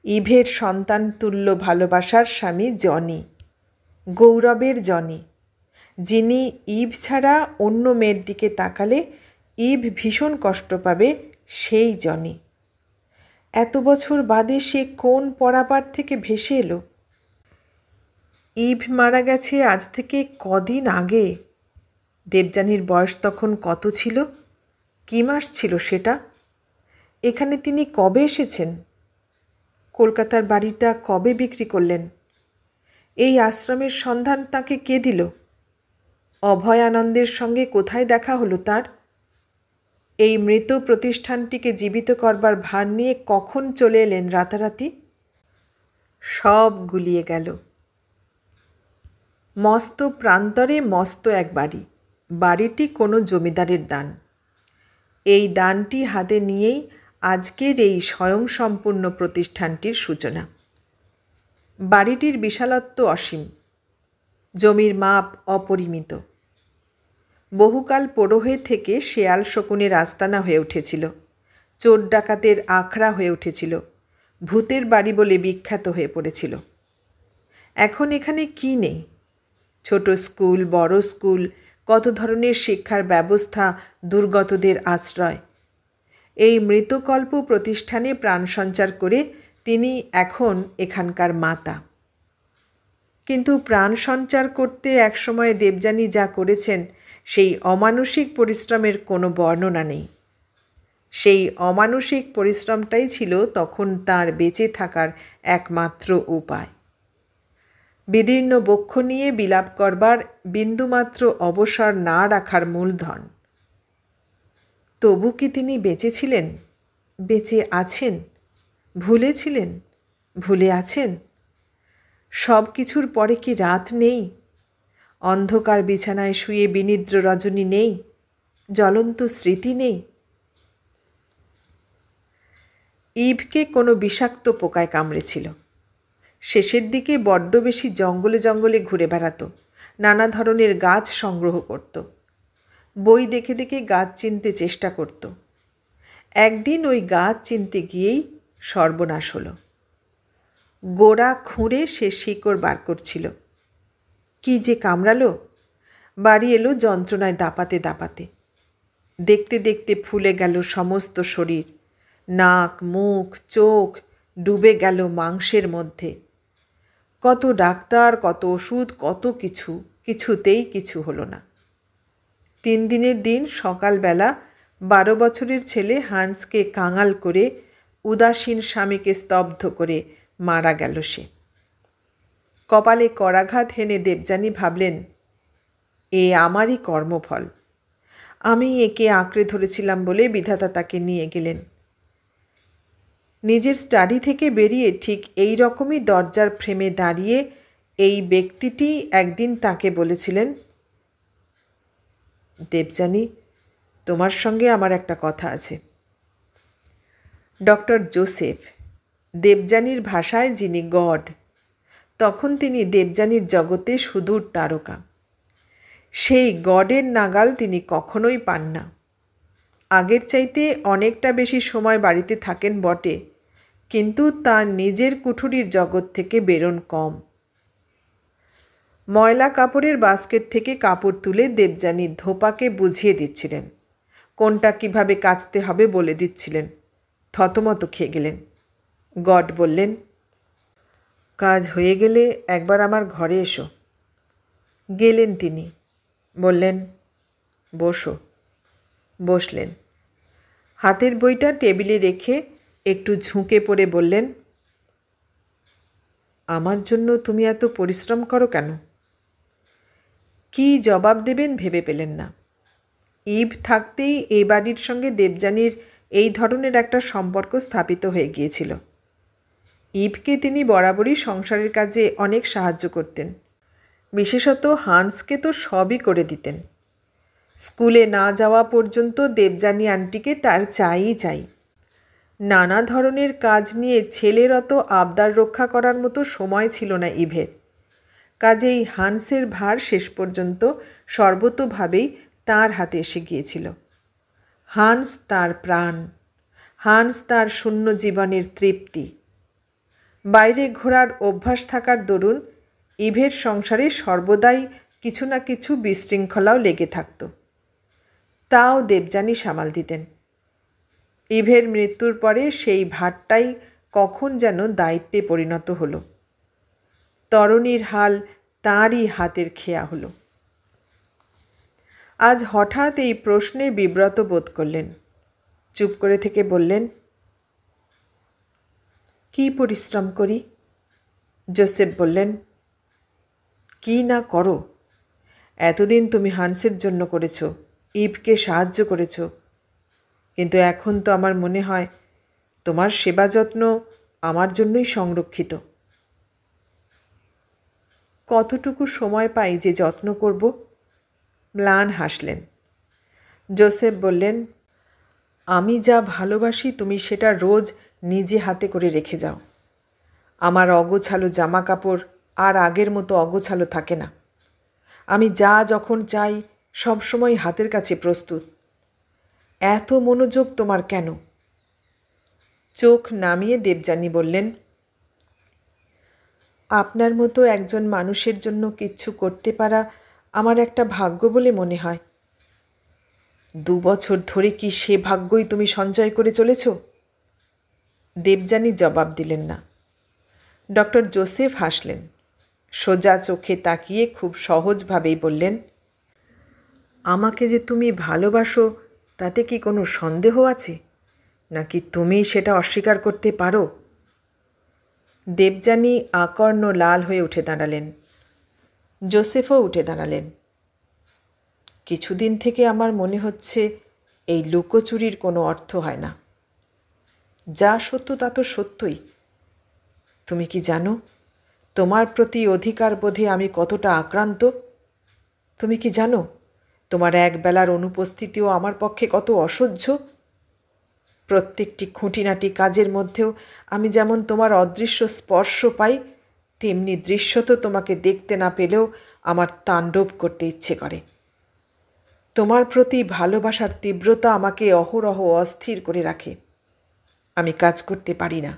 ইভের সন্তান তুল্য ভালোবাসার স্বামী জনি, গৌরবের জনি, যিনি ইভ ছাড়া অন্য মেয়ের দিকে তাকালে ইভ ভীষণ কষ্ট পাবে, সেই জনি। এত বছর বাদে সে কোন পরাবার থেকে ভেসে এলো? ইভ মারা গেছে আজ থেকে কদিন আগে। দেবযানীর বয়স তখন কত ছিল? কী মাস ছিল সেটা? এখানে তিনি কবে এসেছেন? কলকাতার বাড়িটা কবে বিক্রি করলেন? এই আশ্রমের সন্ধান তাকে কে দিল? অভয় আনন্দের সঙ্গে কোথায় দেখা হলো তার? এই মৃত প্রতিষ্ঠানটিকে জীবিত করবার ভার নিয়ে কখন চলে এলেন রাতারাতি? সব গুলিয়ে গেল। মস্ত প্রান্তরে মস্ত এক বাড়ি, বাড়িটি কোনো জমিদারের দান। এই দানটি হাতে নিয়েই আজকের এই স্বয়ংসম্পূর্ণ প্রতিষ্ঠানটির সূচনা। বাড়িটির বিশালত্ব অসীম, জমির মাপ অপরিমিত। বহুকাল পোড়োহে থেকে শেয়াল শকুনের আস্তানা হয়ে উঠেছিল, চোর ডাকাতের আখড়া হয়ে উঠেছিল, ভূতের বাড়ি বলে বিখ্যাত হয়ে পড়েছিল। এখন এখানে কি নেই? ছোট স্কুল, বড় স্কুল, কত ধরনের শিক্ষার ব্যবস্থা, দুর্গতদের আশ্রয়। এই মৃতকল্প প্রতিষ্ঠানে প্রাণ সঞ্চার করে তিনি এখন এখানকার মাতা। কিন্তু প্রাণ সঞ্চার করতে একসময় দেবযানী যা করেছেন সেই অমানুষিক পরিশ্রমের কোনো বর্ণনা নেই। সেই অমানুষিক পরিশ্রমটাই ছিল তখন তার বেঁচে থাকার একমাত্র উপায়। বিদীর্ণ বক্ষ নিয়ে বিলাপ করবার বিন্দুমাত্র অবসর না রাখার মূলধন। তবু কি তিনি বেঁচে ছিলেন, বেঁচে আছেন, ভুলেছিলেন, ভুলে আছেন? সব কিছুর পরে কি রাত নেই? অন্ধকার বিছানায় শুয়ে বিনিদ্র রজনী নেই? জ্বলন্ত স্মৃতি নেই? ইভকে কোনো বিষাক্ত পোকায় কামড়েছিল। শেষের দিকে বড্ড বেশি জঙ্গলে জঙ্গলে ঘুরে বেড়াত, নানা ধরনের গাছ সংগ্রহ করত, বই দেখে দেখে গাছ চিনতে চেষ্টা করত। একদিন ওই গাছ চিনতে গিয়েই সর্বনাশ হলো। গোড়া খুঁড়ে সে শিকড় বার করছিল। কি যে কামড়ালো! বাড়ি এলো যন্ত্রণায় দাপাতে দাপাতে। দেখতে দেখতে ফুলে গেল সমস্ত শরীর, নাক, মুখ, চোখ ডুবে গেল মাংসের মধ্যে। কত ডাক্তার, কত ওষুধ, কত কিছু, কিছুতেই কিছু হলো না। 3 দিনের দিন সকালবেলা 12 বছরের ছেলে হান্সকে কাঙাল করে, উদাসীন স্বামীকে স্তব্ধ করে মারা গেল সে। কপালে করাঘাত হেনে দেবযানী ভাবলেন, এ আমারই কর্মফল। আমি একে আঁকড়ে ধরেছিলাম বলে বিধাতা তাকে নিয়ে গেলেন। নিজের স্টাডি থেকে বেরিয়ে ঠিক এই রকমই দরজার ফ্রেমে দাঁড়িয়ে এই ব্যক্তিটি একদিন তাকে বলেছিলেন, দেবযানী, তোমার সঙ্গে আমার একটা কথা আছে। ডক্টর জোসেফ, দেবযানীর ভাষায় যিনি গড, তখন তিনি দেবযানীর জগতে সুদূর তারকা। সেই গডের নাগাল তিনি কখনোই পান না। আগের চাইতে অনেকটা বেশি সময় বাড়িতে থাকেন বটে, কিন্তু তার নিজের কুঠুরির জগৎ থেকে বেরোন কম। ময়লা কাপড়ের বাস্কেট থেকে কাপড় তুলে দেবযানী ধোপাকে বুঝিয়ে দিচ্ছিলেন, কোনটা কিভাবে কাচতে হবে বলে দিচ্ছিলেন। থতমত খেয়ে গেলেন। গড বললেন, কাজ হয়ে গেলে একবার আমার ঘরে এসো। গেলেন তিনি। বললেন, বসো। বসলেন। হাতের বইটা টেবিলে রেখে একটু ঝুঁকে পড়ে বললেন, আমার জন্য তুমি এত পরিশ্রম করো কেন? কি জবাব দেবেন ভেবে পেলেন না। ইভ থাকতেই এই বাড়ির সঙ্গে দেবযানীর এই ধরনের একটা সম্পর্ক স্থাপিত হয়ে গিয়েছিল। ইভকে তিনি বরাবরই সংসারের কাজে অনেক সাহায্য করতেন। বিশেষত হান্সকে তো সবই করে দিতেন। স্কুলে না যাওয়া পর্যন্ত দেবযানী আন্টিকে তার চাই চাই। নানা ধরনের কাজ নিয়ে ছেলের অত আবদার রক্ষা করার মতো সময় ছিল না ইভের। কাজেই হান্সের ভার শেষ পর্যন্ত সর্বতোভাবেই তার হাতে এসে গিয়েছিল। হান্স তার প্রাণ, হান্স তার শূন্য জীবনের তৃপ্তি। বাইরে ঘোরার অভ্যাস থাকার দরুন ইভের সংসারে সর্বদাই কিছু না কিছু বিশৃঙ্খলাও লেগে থাকত। তাও দেবযানী সামাল দিতেন। ইভের মৃত্যুর পরে সেই ভারটাই কখন যেন দায়িত্বে পরিণত হলো। তরণীর হাল তাঁরই হাতের খেয়া হলো। আজ হঠাৎ এই প্রশ্নে বিব্রত বোধ করলেন। চুপ করে থেকে বললেন, কি পরিশ্রম করি? জোসেফ বললেন, কি না করো? এতদিন তুমি হান্সের জন্য করেছ, ইভকে সাহায্য করেছ, কিন্তু এখন তো আমার মনে হয় তোমার সেবা যত্ন আমার জন্যই সংরক্ষিত। কতটুকু সময় পাই যে যত্ন করব? ম্লান হাসলেন। জোসেফ বললেন, আমি যা ভালোবাসি তুমি সেটা রোজ নিজে হাতে করে রেখে যাও। আমার অগোছালো জামা কাপড় আর আগের মতো অগোছালো থাকে না। আমি যা যখন চাই সবসময় হাতের কাছে প্রস্তুত। এত মনোযোগ তোমার কেন? চোখ নামিয়ে দেবযানী বললেন, আপনার মতো একজন মানুষের জন্য কিচ্ছু করতে পারা আমার একটা ভাগ্য বলে মনে হয়। 2 বছর ধরে কি সে ভাগ্যই তুমি সঞ্চয় করে চলেছ? দেবযানী জবাব দিলেন না। ডক্টর জোসেফ হাসলেন। সোজা চোখে তাকিয়ে খুব সহজভাবেই বললেন, আমাকে যে তুমি ভালোবাসো তাতে কি কোনো সন্দেহ আছে, নাকি তুমি সেটা অস্বীকার করতে পারো? দেবযানী আকর্ণ লাল হয়ে উঠে দাঁড়ালেন। জোসেফও উঠে দাঁড়ালেন। কিছুদিন থেকে আমার মনে হচ্ছে এই লুকোচুরির কোনো অর্থ হয় না। যা সত্য তা তো সত্যই। তুমি কি জানো তোমার প্রতি অধিকার বোধে আমি কতটা আক্রান্ত? তুমি কি জানো তোমার একবেলার অনুপস্থিতিও আমার পক্ষে কত অসহ্য? প্রত্যেকটি খুঁটিনাটি কাজের মধ্যেও আমি যেমন তোমার অদৃশ্য স্পর্শ পাই, তেমনি দৃশ্য তো তোমাকে দেখতে না পেলেও আমার তাণ্ডব করতে ইচ্ছে করে। তোমার প্রতি ভালোবাসার তীব্রতা আমাকে অহরহ অস্থির করে রাখে। আমি কাজ করতে পারি না।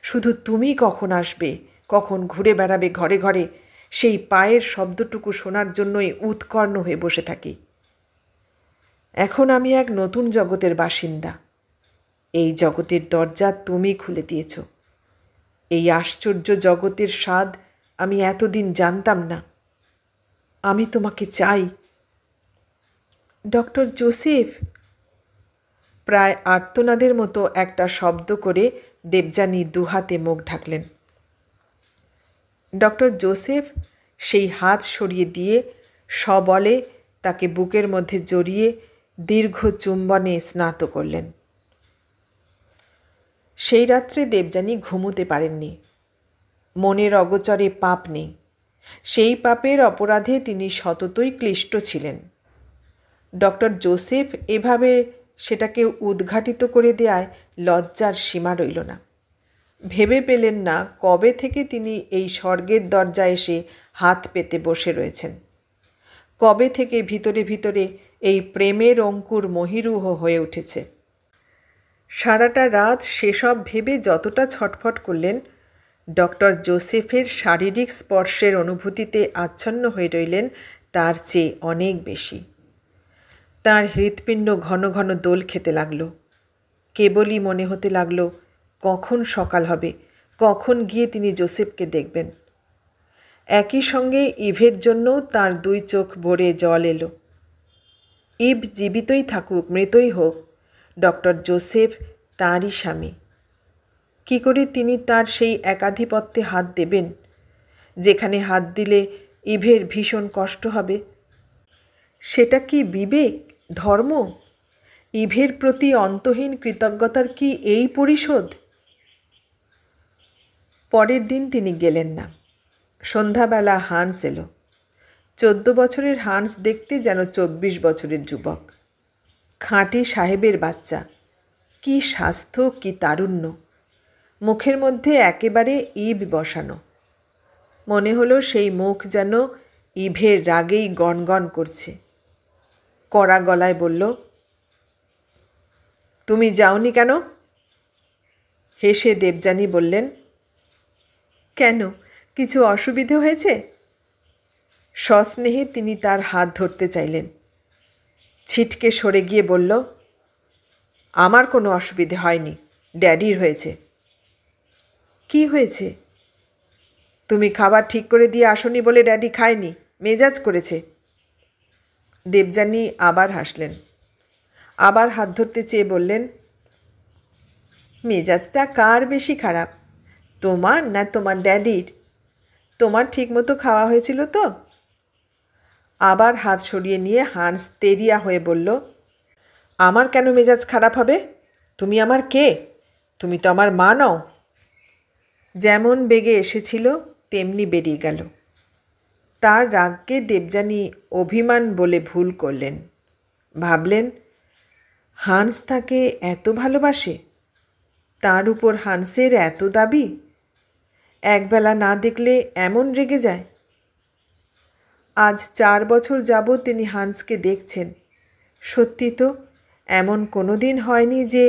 শুধু তুমি কখন আসবে, কখন ঘুরে বেড়াবে ঘরে ঘরে, সেই পায়ের শব্দটুকু শোনার জন্যই উৎকর্ণ হয়ে বসে থাকি। এখন আমি এক নতুন জগতের বাসিন্দা। এই জগতের দরজা তুমি খুলে দিয়েছ। এই আশ্চর্য জগতের স্বাদ আমি এতদিন জানতাম না। আমি তোমাকে চাই। Doctor Joseph! প্রায় আর্তনাদের মতো একটা শব্দ করে দেবযানী দুহাতে মুখ ঢাকলেন। ডক্টর জোসেফ সেই হাত সরিয়ে দিয়ে সবলে তাকে বুকের মধ্যে জড়িয়ে দীর্ঘ চুম্বনে স্নাত করলেন। সেই রাত্রে দেবযানী ঘুমোতে পারেননি। মনের অগোচরে পাপ নেই। সেই পাপের অপরাধে তিনি সততই ক্লিষ্ট ছিলেন। ডক্টর জোসেফ এভাবে সেটাকে উদ্ঘাটিত করে দেয়ায় লজ্জার সীমা রইল না। ভেবে পেলেন না কবে থেকে তিনি এই স্বর্গের দরজায় এসে হাত পেতে বসে রয়েছেন। কবে থেকে ভিতরে ভিতরে এই প্রেমের অঙ্কুর মহিরুহ হয়ে উঠেছে। সারাটা রাত সেসব ভেবে যতটা ছটফট করলেন, ডক্টর জোসেফের শারীরিক স্পর্শের অনুভূতিতে আচ্ছন্ন হয়ে রইলেন তার চেয়ে অনেক বেশি। তার হৃৎপিণ্ড ঘন ঘন দোল খেতে লাগল। কেবলই মনে হতে লাগল কখন সকাল হবে, কখন গিয়ে তিনি জোসেফকে দেখবেন। একই সঙ্গে ইভের জন্য তার দুই চোখ ভরে জল এলো। ইভ জীবিতই থাকুক মৃতই হোক, ডক্টর জোসেফ তাঁরই স্বামী। কি করে তিনি তার সেই একাধিপত্যে হাত দেবেন, যেখানে হাত দিলে ইভের ভীষণ কষ্ট হবে? সেটা কি বিবেক, ধর্ম? ইভের প্রতি অন্তহীন কৃতজ্ঞতার কি এই পরিশোধ? পরের দিন তিনি গেলেন না। সন্ধ্যাবেলা হান্স এলো। 14 বছরের হান্স দেখতে যেন 24 বছরের যুবক। খাঁটি সাহেবের বাচ্চা। কি স্বাস্থ্য, কি তারুণ্য! মুখের মধ্যে একেবারে ইভ বসানো। মনে হলো সেই মুখ যেন ইভের রাগেই গনগন করছে। কড়া গলায় বলল, তুমি যাওনি কেন? হেসে দেবযানী বললেন, কেন, কিছু অসুবিধে হয়েছে? সস্নেহে তিনি তার হাত ধরতে চাইলেন। ছিটকে সরে গিয়ে বলল, আমার কোনো অসুবিধে হয়নি, ড্যাডির হয়েছে। কি হয়েছে? তুমি খাবার ঠিক করে দিয়ে আসনি বলে ড্যাডি খায়নি, মেজাজ করেছে। দেবযানী আবার হাসলেন। আবার হাত ধরতে চেয়ে বললেন, মেজাজটা কার বেশি খারাপ, তোমার না তোমার ড্যাডির? তোমার ঠিকমতো খাওয়া হয়েছিল তো? আবার হাত সরিয়ে নিয়ে হান্স তেরিয়া হয়ে বলল, আমার কেন মেজাজ খারাপ হবে? তুমি আমার কে? তুমি তো আমার মা নও। যেমন বেগে এসেছিল তেমনি বেরিয়ে গেল। তার রাগকে দেবযানী অভিমান বলে ভুল করলেন। ভাবলেন, হান্স তাকে এত ভালোবাসে, তার উপর হান্সের এত দাবি, একবেলা না দেখলে এমন রেগে যায়। আজ 4 বছর যাবৎ তিনি হান্সকে দেখছেন। সত্যি তো এমন কোনো দিন হয়নি যে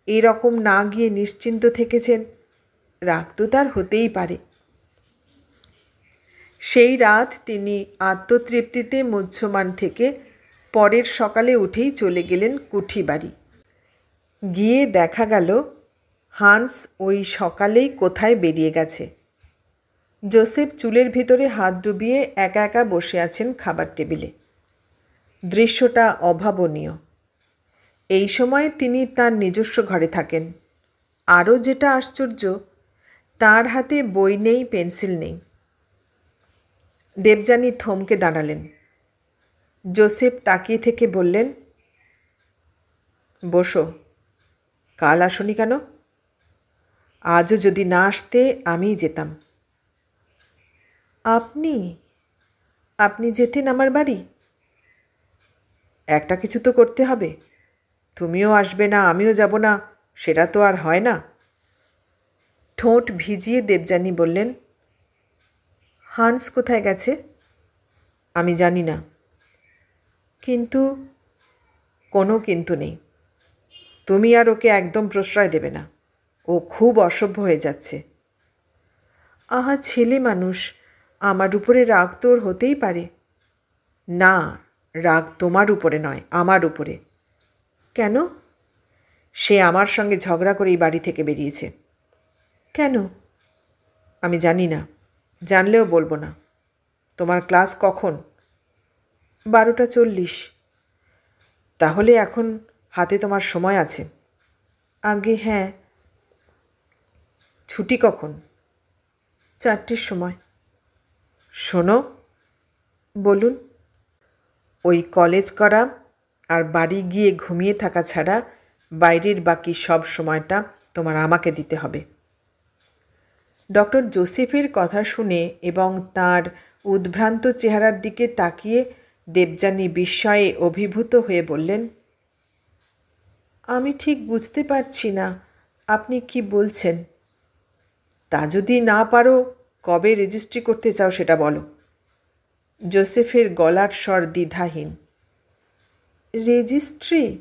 এরকম না গিয়ে নিশ্চিন্ত থেকেছেন। রাগ তো তার হতেই পারে। সেই রাত তিনি আত্মতৃপ্তিতে মুহ্যমান থেকে পরের সকালে উঠেই চলে গেলেন কুঠি বাড়ি। গিয়ে দেখা গেল হান্স ওই সকালেই কোথায় বেরিয়ে গেছে। জোসেফ চুলের ভিতরে হাত ডুবিয়ে একা একা বসে আছেন খাবার টেবিলে। দৃশ্যটা অভাবনীয়। এই সময় তিনি তার নিজস্ব ঘরে থাকেন। আরও যেটা আশ্চর্য, তার হাতে বই নেই, পেন্সিল নেই। দেবযানী থমকে দাঁড়ালেন। জোসেফ তাকিয়ে থেকে বললেন, বসো। কাল আসনি কেন? আজও যদি না আসতে আমিই যেতাম। আপনি আপনি যেতেন আমার বাড়ি? একটা কিছু তো করতে হবে। তুমিও আসবে না, আমিও যাব না, সেটা তো আর হয় না। ঠোঁট ভিজিয়ে দেবযানী বললেন, হান্স কোথায় গেছে? আমি জানি না। কিন্তু? কোনো কিন্তু নেই। তুমি আর ওকে একদম প্রশ্রয় দেবে না। ও খুব অসভ্য হয়ে যাচ্ছে। আহা, ছেলে মানুষ, আমার উপরে রাগ তোর হতেই পারে। না, রাগ তোমার উপরে নয়, আমার উপরে। কেন? সে আমার সঙ্গে ঝগড়া করে এই বাড়ি থেকে বেরিয়েছে। কেন? আমি জানি না, জানলেও বলবো না। তোমার ক্লাস কখন? 12:40। তাহলে এখন হাতে তোমার সময় আছে। আগে হ্যাঁ। ছুটি কখন? 4টের সময়। শোনো। বলুন। ওই কলেজ করা আর বাড়ি গিয়ে ঘুমিয়ে থাকা ছাড়া বাইরের বাকি সব সময়টা তোমার আমাকে দিতে হবে। ডক্টর জোসেফের কথা শুনে এবং তার উদ্ভ্রান্ত চেহারার দিকে তাকিয়ে দেবযানী বিস্ময়ে অভিভূত হয়ে বললেন, আমি ঠিক বুঝতে পারছি না আপনি কি বলছেন। তা যদি না পারো, কবে রেজিস্ট্রি করতে চাও সেটা বলো। জোসেফের গলার স্বর দ্বিধাহীন। রেজিস্ট্রি?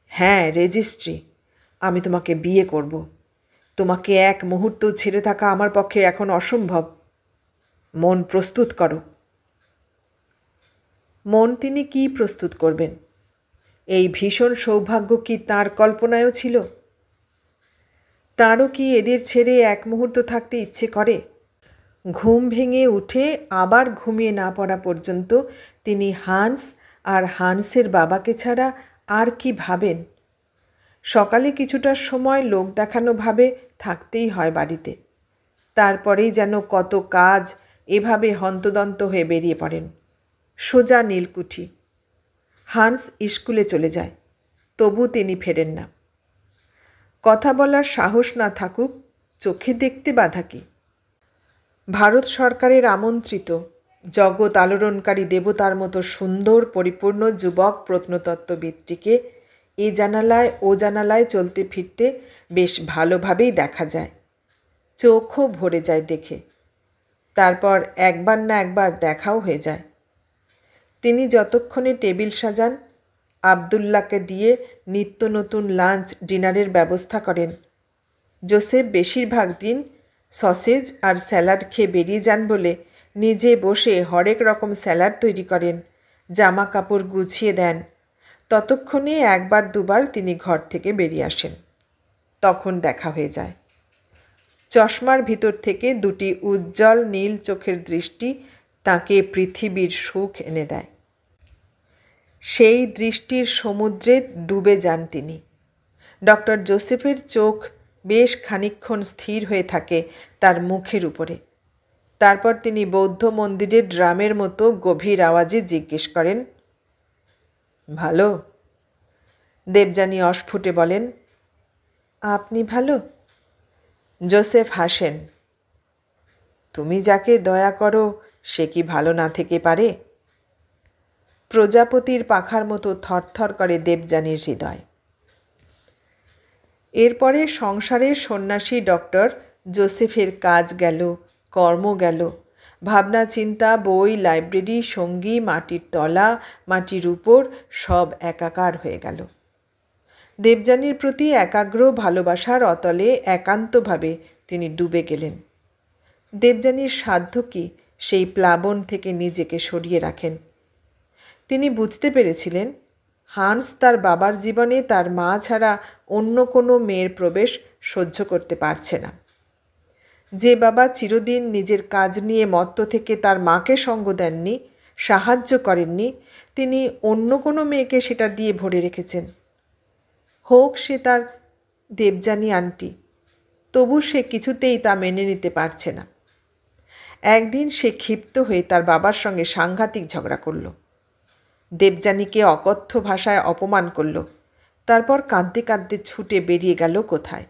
হ্যাঁ, রেজিস্ট্রি। আমি তোমাকে বিয়ে করব। তোমাকে এক মুহূর্ত ছেড়ে থাকা আমার পক্ষে এখন অসম্ভব। মন প্রস্তুত করো। মন তিনি কি প্রস্তুত করবেন? এই ভীষণ সৌভাগ্য কি তাঁর কল্পনায়ও ছিল? তাঁরও কি এদের ছেড়ে এক মুহূর্ত থাকতে ইচ্ছে করে? ঘুম ভেঙে উঠে আবার ঘুমিয়ে না পড়া পর্যন্ত তিনি হান্স আর হান্সের বাবাকে ছাড়া আর কি ভাবেন? সকালে কিছুটা সময় লোক দেখানো ভাবে থাকতেই হয় বাড়িতে। তারপরেই যেন কত কাজ এভাবে হন্তদন্ত হয়ে বেরিয়ে পড়েন। সোজা নীলকুঠি। হান্স স্কুলে চলে যায়, তবু তিনি ফেরেন না। কথা বলার সাহস না থাকুক, চোখে দেখতে বাধা কি? ভারত সরকারের আমন্ত্রিত জগৎ আলোড়নকারী দেবতার মতো সুন্দর পরিপূর্ণ যুবক প্রত্নতত্ত্ববিদটিকে এ জানালায় ও জানালায় চলতে ফিরতে বেশ ভালোভাবেই দেখা যায়। চোখও ভরে যায় দেখে। তারপর একবার না একবার দেখাও হয়ে যায়। তিনি যতক্ষণে টেবিল সাজান, আবদুল্লাহকে দিয়ে নিত্য নতুন লাঞ্চ ডিনারের ব্যবস্থা করেন। জোসেফ বেশিরভাগ দিন সসেজ আর স্যালাড খেয়ে বেরিয়ে যান বলে নিজে বসে হরেক রকম স্যালাড তৈরি করেন, জামা কাপড় গুছিয়ে দেন। ততক্ষণে একবার দুবার তিনি ঘর থেকে বেরিয়ে আসেন। তখন দেখা হয়ে যায়। চশমার ভিতর থেকে দুটি উজ্জ্বল নীল চোখের দৃষ্টি তাকে পৃথিবীর সুখ এনে দেয়। সেই দৃষ্টির সমুদ্রে ডুবে যান তিনি। ডক্টর জোসেফের চোখ বেশ খানিকক্ষণ স্থির হয়ে থাকে তার মুখের উপরে। তারপর তিনি বৌদ্ধ মন্দিরের ড্রামের মতো গভীর আওয়াজে জিজ্ঞেস করেন, ভালো? দেবযানী অস্ফুটে বলেন, আপনি ভালো? জোসেফ হাসেন। তুমি যাকে দয়া করো সে কি ভালো না থেকে পারে? প্রজাপতির পাখার মতো থরথর করে দেবযানীর হৃদয়। এরপরে সংসারের সন্ন্যাসী ডক্টর জোসেফের কাজ গেল, কর্ম গেল, ভাবনা চিন্তা, বই, লাইব্রেরি, সঙ্গী, মাটির তলা, মাটির উপর সব একাকার হয়ে গেল। দেবযানীর প্রতি একাগ্র ভালোবাসার অতলে একান্তভাবে তিনি ডুবে গেলেন। দেবযানীর সাধ্য কি সেই প্লাবন থেকে নিজেকে সরিয়ে রাখেন? তিনি বুঝতে পেরেছিলেন হান্স তার বাবার জীবনে তার মা ছাড়া অন্য কোনো মেয়ের প্রবেশ সহ্য করতে পারছে না। যে বাবা চিরদিন নিজের কাজ নিয়ে মত্ত থেকে তার মাকে সঙ্গ দেননি, সাহায্য করেননি, তিনি অন্য কোনো মেয়েকে সেটা দিয়ে ভরে রেখেছেন। হোক সে তার দেবযানী আন্টি, তবু সে কিছুতেই তা মেনে নিতে পারছে না। একদিন সে ক্ষিপ্ত হয়ে তার বাবার সঙ্গে সাংঘাতিক ঝগড়া করল। দেবযানীকে অকথ্য ভাষায় অপমান করল। তারপর কাঁদতে কাঁদতে ছুটে বেরিয়ে গেল কোথায়।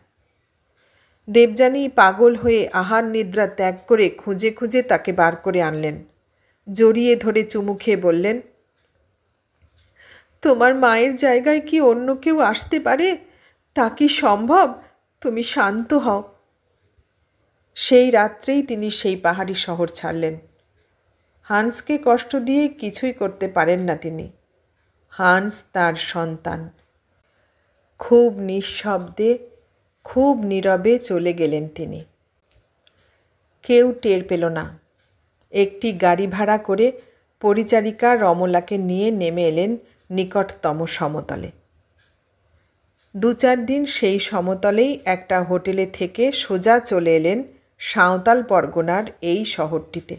দেবযানী পাগল হয়ে আহার নিদ্রা ত্যাগ করে খুঁজে খুঁজে তাকে বার করে আনলেন। জড়িয়ে ধরে চুমু খেয়ে বললেন, তোমার মায়ের জায়গায় কি অন্য কেউ আসতে পারে? তা কি সম্ভব? তুমি শান্ত হও। সেই রাত্রেই তিনি সেই পাহাড়ি শহর ছাড়লেন। হান্সকে কষ্ট দিয়ে কিছুই করতে পারেন না তিনি। হান্স তার সন্তান। খুব নিঃশব্দে, খুব নীরবে চলে গেলেন তিনি। কেউ টের পেল না। একটি গাড়ি ভাড়া করে পরিচারিকা রমলাকে নিয়ে নেমে এলেন নিকটতম সমতলে। 2-4 দিন সেই সমতলেই একটা হোটেলে থেকে সোজা চলে এলেন সাঁওতাল পরগনার এই শহরটিতে,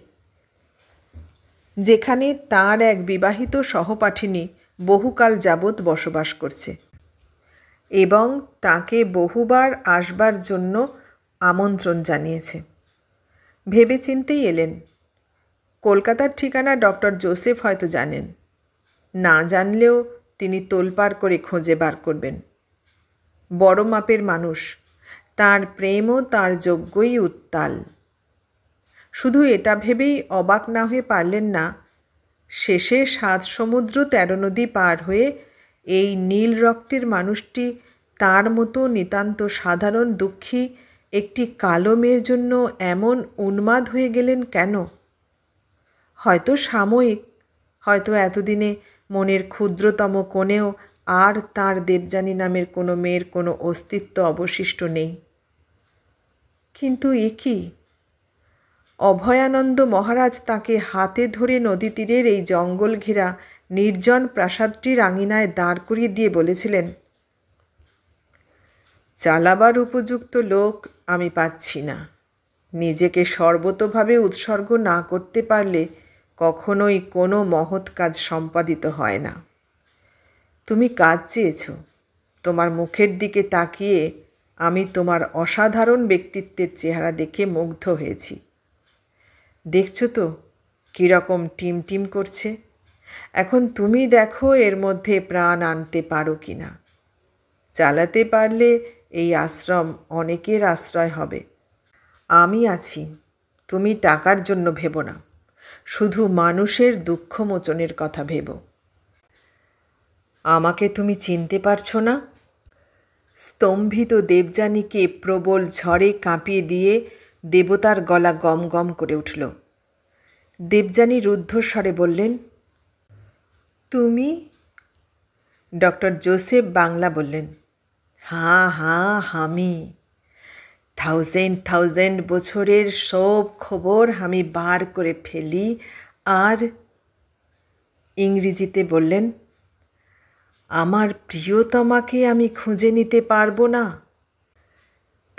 যেখানে তাঁর এক বিবাহিত সহপাঠিনী বহুকাল যাবৎ বসবাস করছে এবং তাকে বহুবার আসবার জন্য আমন্ত্রণ জানিয়েছে। ভেবেচিন্তেই এলেন। কলকাতার ঠিকানা ডক্টর জোসেফ হয়তো জানেন, না জানলেও তিনি তোলপাড় করে খুঁজে বার করবেন। বড় মাপের মানুষ, তার প্রেমও তার যোগ্যই উত্তাল। শুধু এটা ভেবেই অবাক না হয়ে পারলেন না, শেষে 7 সমুদ্র 13 নদী পার হয়ে এই নীল রক্তের মানুষটি তার মতো নিতান্ত সাধারণ দুঃখী একটি কালো মেয়ের জন্য এমন উন্মাদ হয়ে গেলেন কেন? হয়তো সাময়িক, হয়তো এতদিনে মনের ক্ষুদ্রতম কোণেও আর তার দেবযানী নামের কোনো মেয়ের কোনো অস্তিত্ব অবশিষ্ট নেই। কিন্তু এ কি? অভয়ানন্দ মহারাজ তাকে হাতে ধরে নদী তীরের এই জঙ্গল ঘেরা নির্জন প্রাসাদটির আঙিনায় দাঁড় করিয়ে দিয়ে বলেছিলেন, চালাবার উপযুক্ত লোক আমি পাচ্ছি না। নিজেকে সর্বতোভাবে উৎসর্গ না করতে পারলে কখনোই কোনো মহৎ কাজ সম্পাদিত হয় না। তুমি কাজ চেয়েছ, তোমার মুখের দিকে তাকিয়ে আমি তোমার অসাধারণ ব্যক্তিত্বের চেহারা দেখে মুগ্ধ হয়েছি। দেখছো তো কীরকম টিমটিম করছে। এখন তুমি দেখো এর মধ্যে প্রাণ আনতে পারো কি না। চালাতে পারলে এই আশ্রম অনেকের আশ্রয় হবে। আমি আছি, তুমি টাকার জন্য ভেবো না, শুধু মানুষের দুঃখ মোচনের কথা ভেবো। আমাকে তুমি চিনতে পারছো না? স্তম্ভিত দেবযানীকে প্রবল ঝড়ে কাঁপিয়ে দিয়ে দেবতার গলা গম গম করে উঠল। দেবযানী রুদ্ধস্বরে বললেন, তুমি? ডক্টর জোসেফ বাংলা বললেন, হ্যাঁ হ্যাঁ আমি। 1000 বছরের সব খবর আমি বার করে ফেলি। আর ইংরেজিতে বললেন, আমার প্রিয়তমাকে আমি খুঁজে নিতে পারবো না?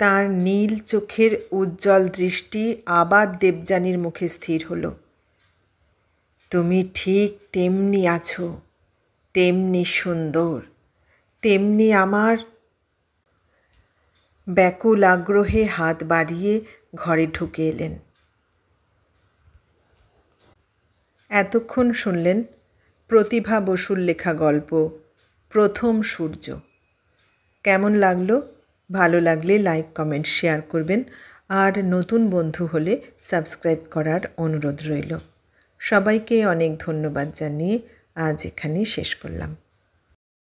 তার নীল চোখের উজ্জ্বল দৃষ্টি আবার দেবযানীর মুখে স্থির হলো। তুমি ঠিক তেমনি আছো, তেমনি সুন্দর, তেমনি আমার। ব্যাকুল আগ্রহে হাত বাড়িয়ে ঘরে ঢুকে এলেন। এতক্ষণ শুনলেন প্রতিভা বসুর লেখা গল্প প্রথম সূর্য। কেমন লাগলো? ভালো লাগলে লাইক, কমেন্ট, শেয়ার করবেন। আর নতুন বন্ধু হলে সাবস্ক্রাইব করার অনুরোধ রইল। সবাইকে অনেক ধন্যবাদ জানিয়ে আজ এখানেই শেষ করলাম।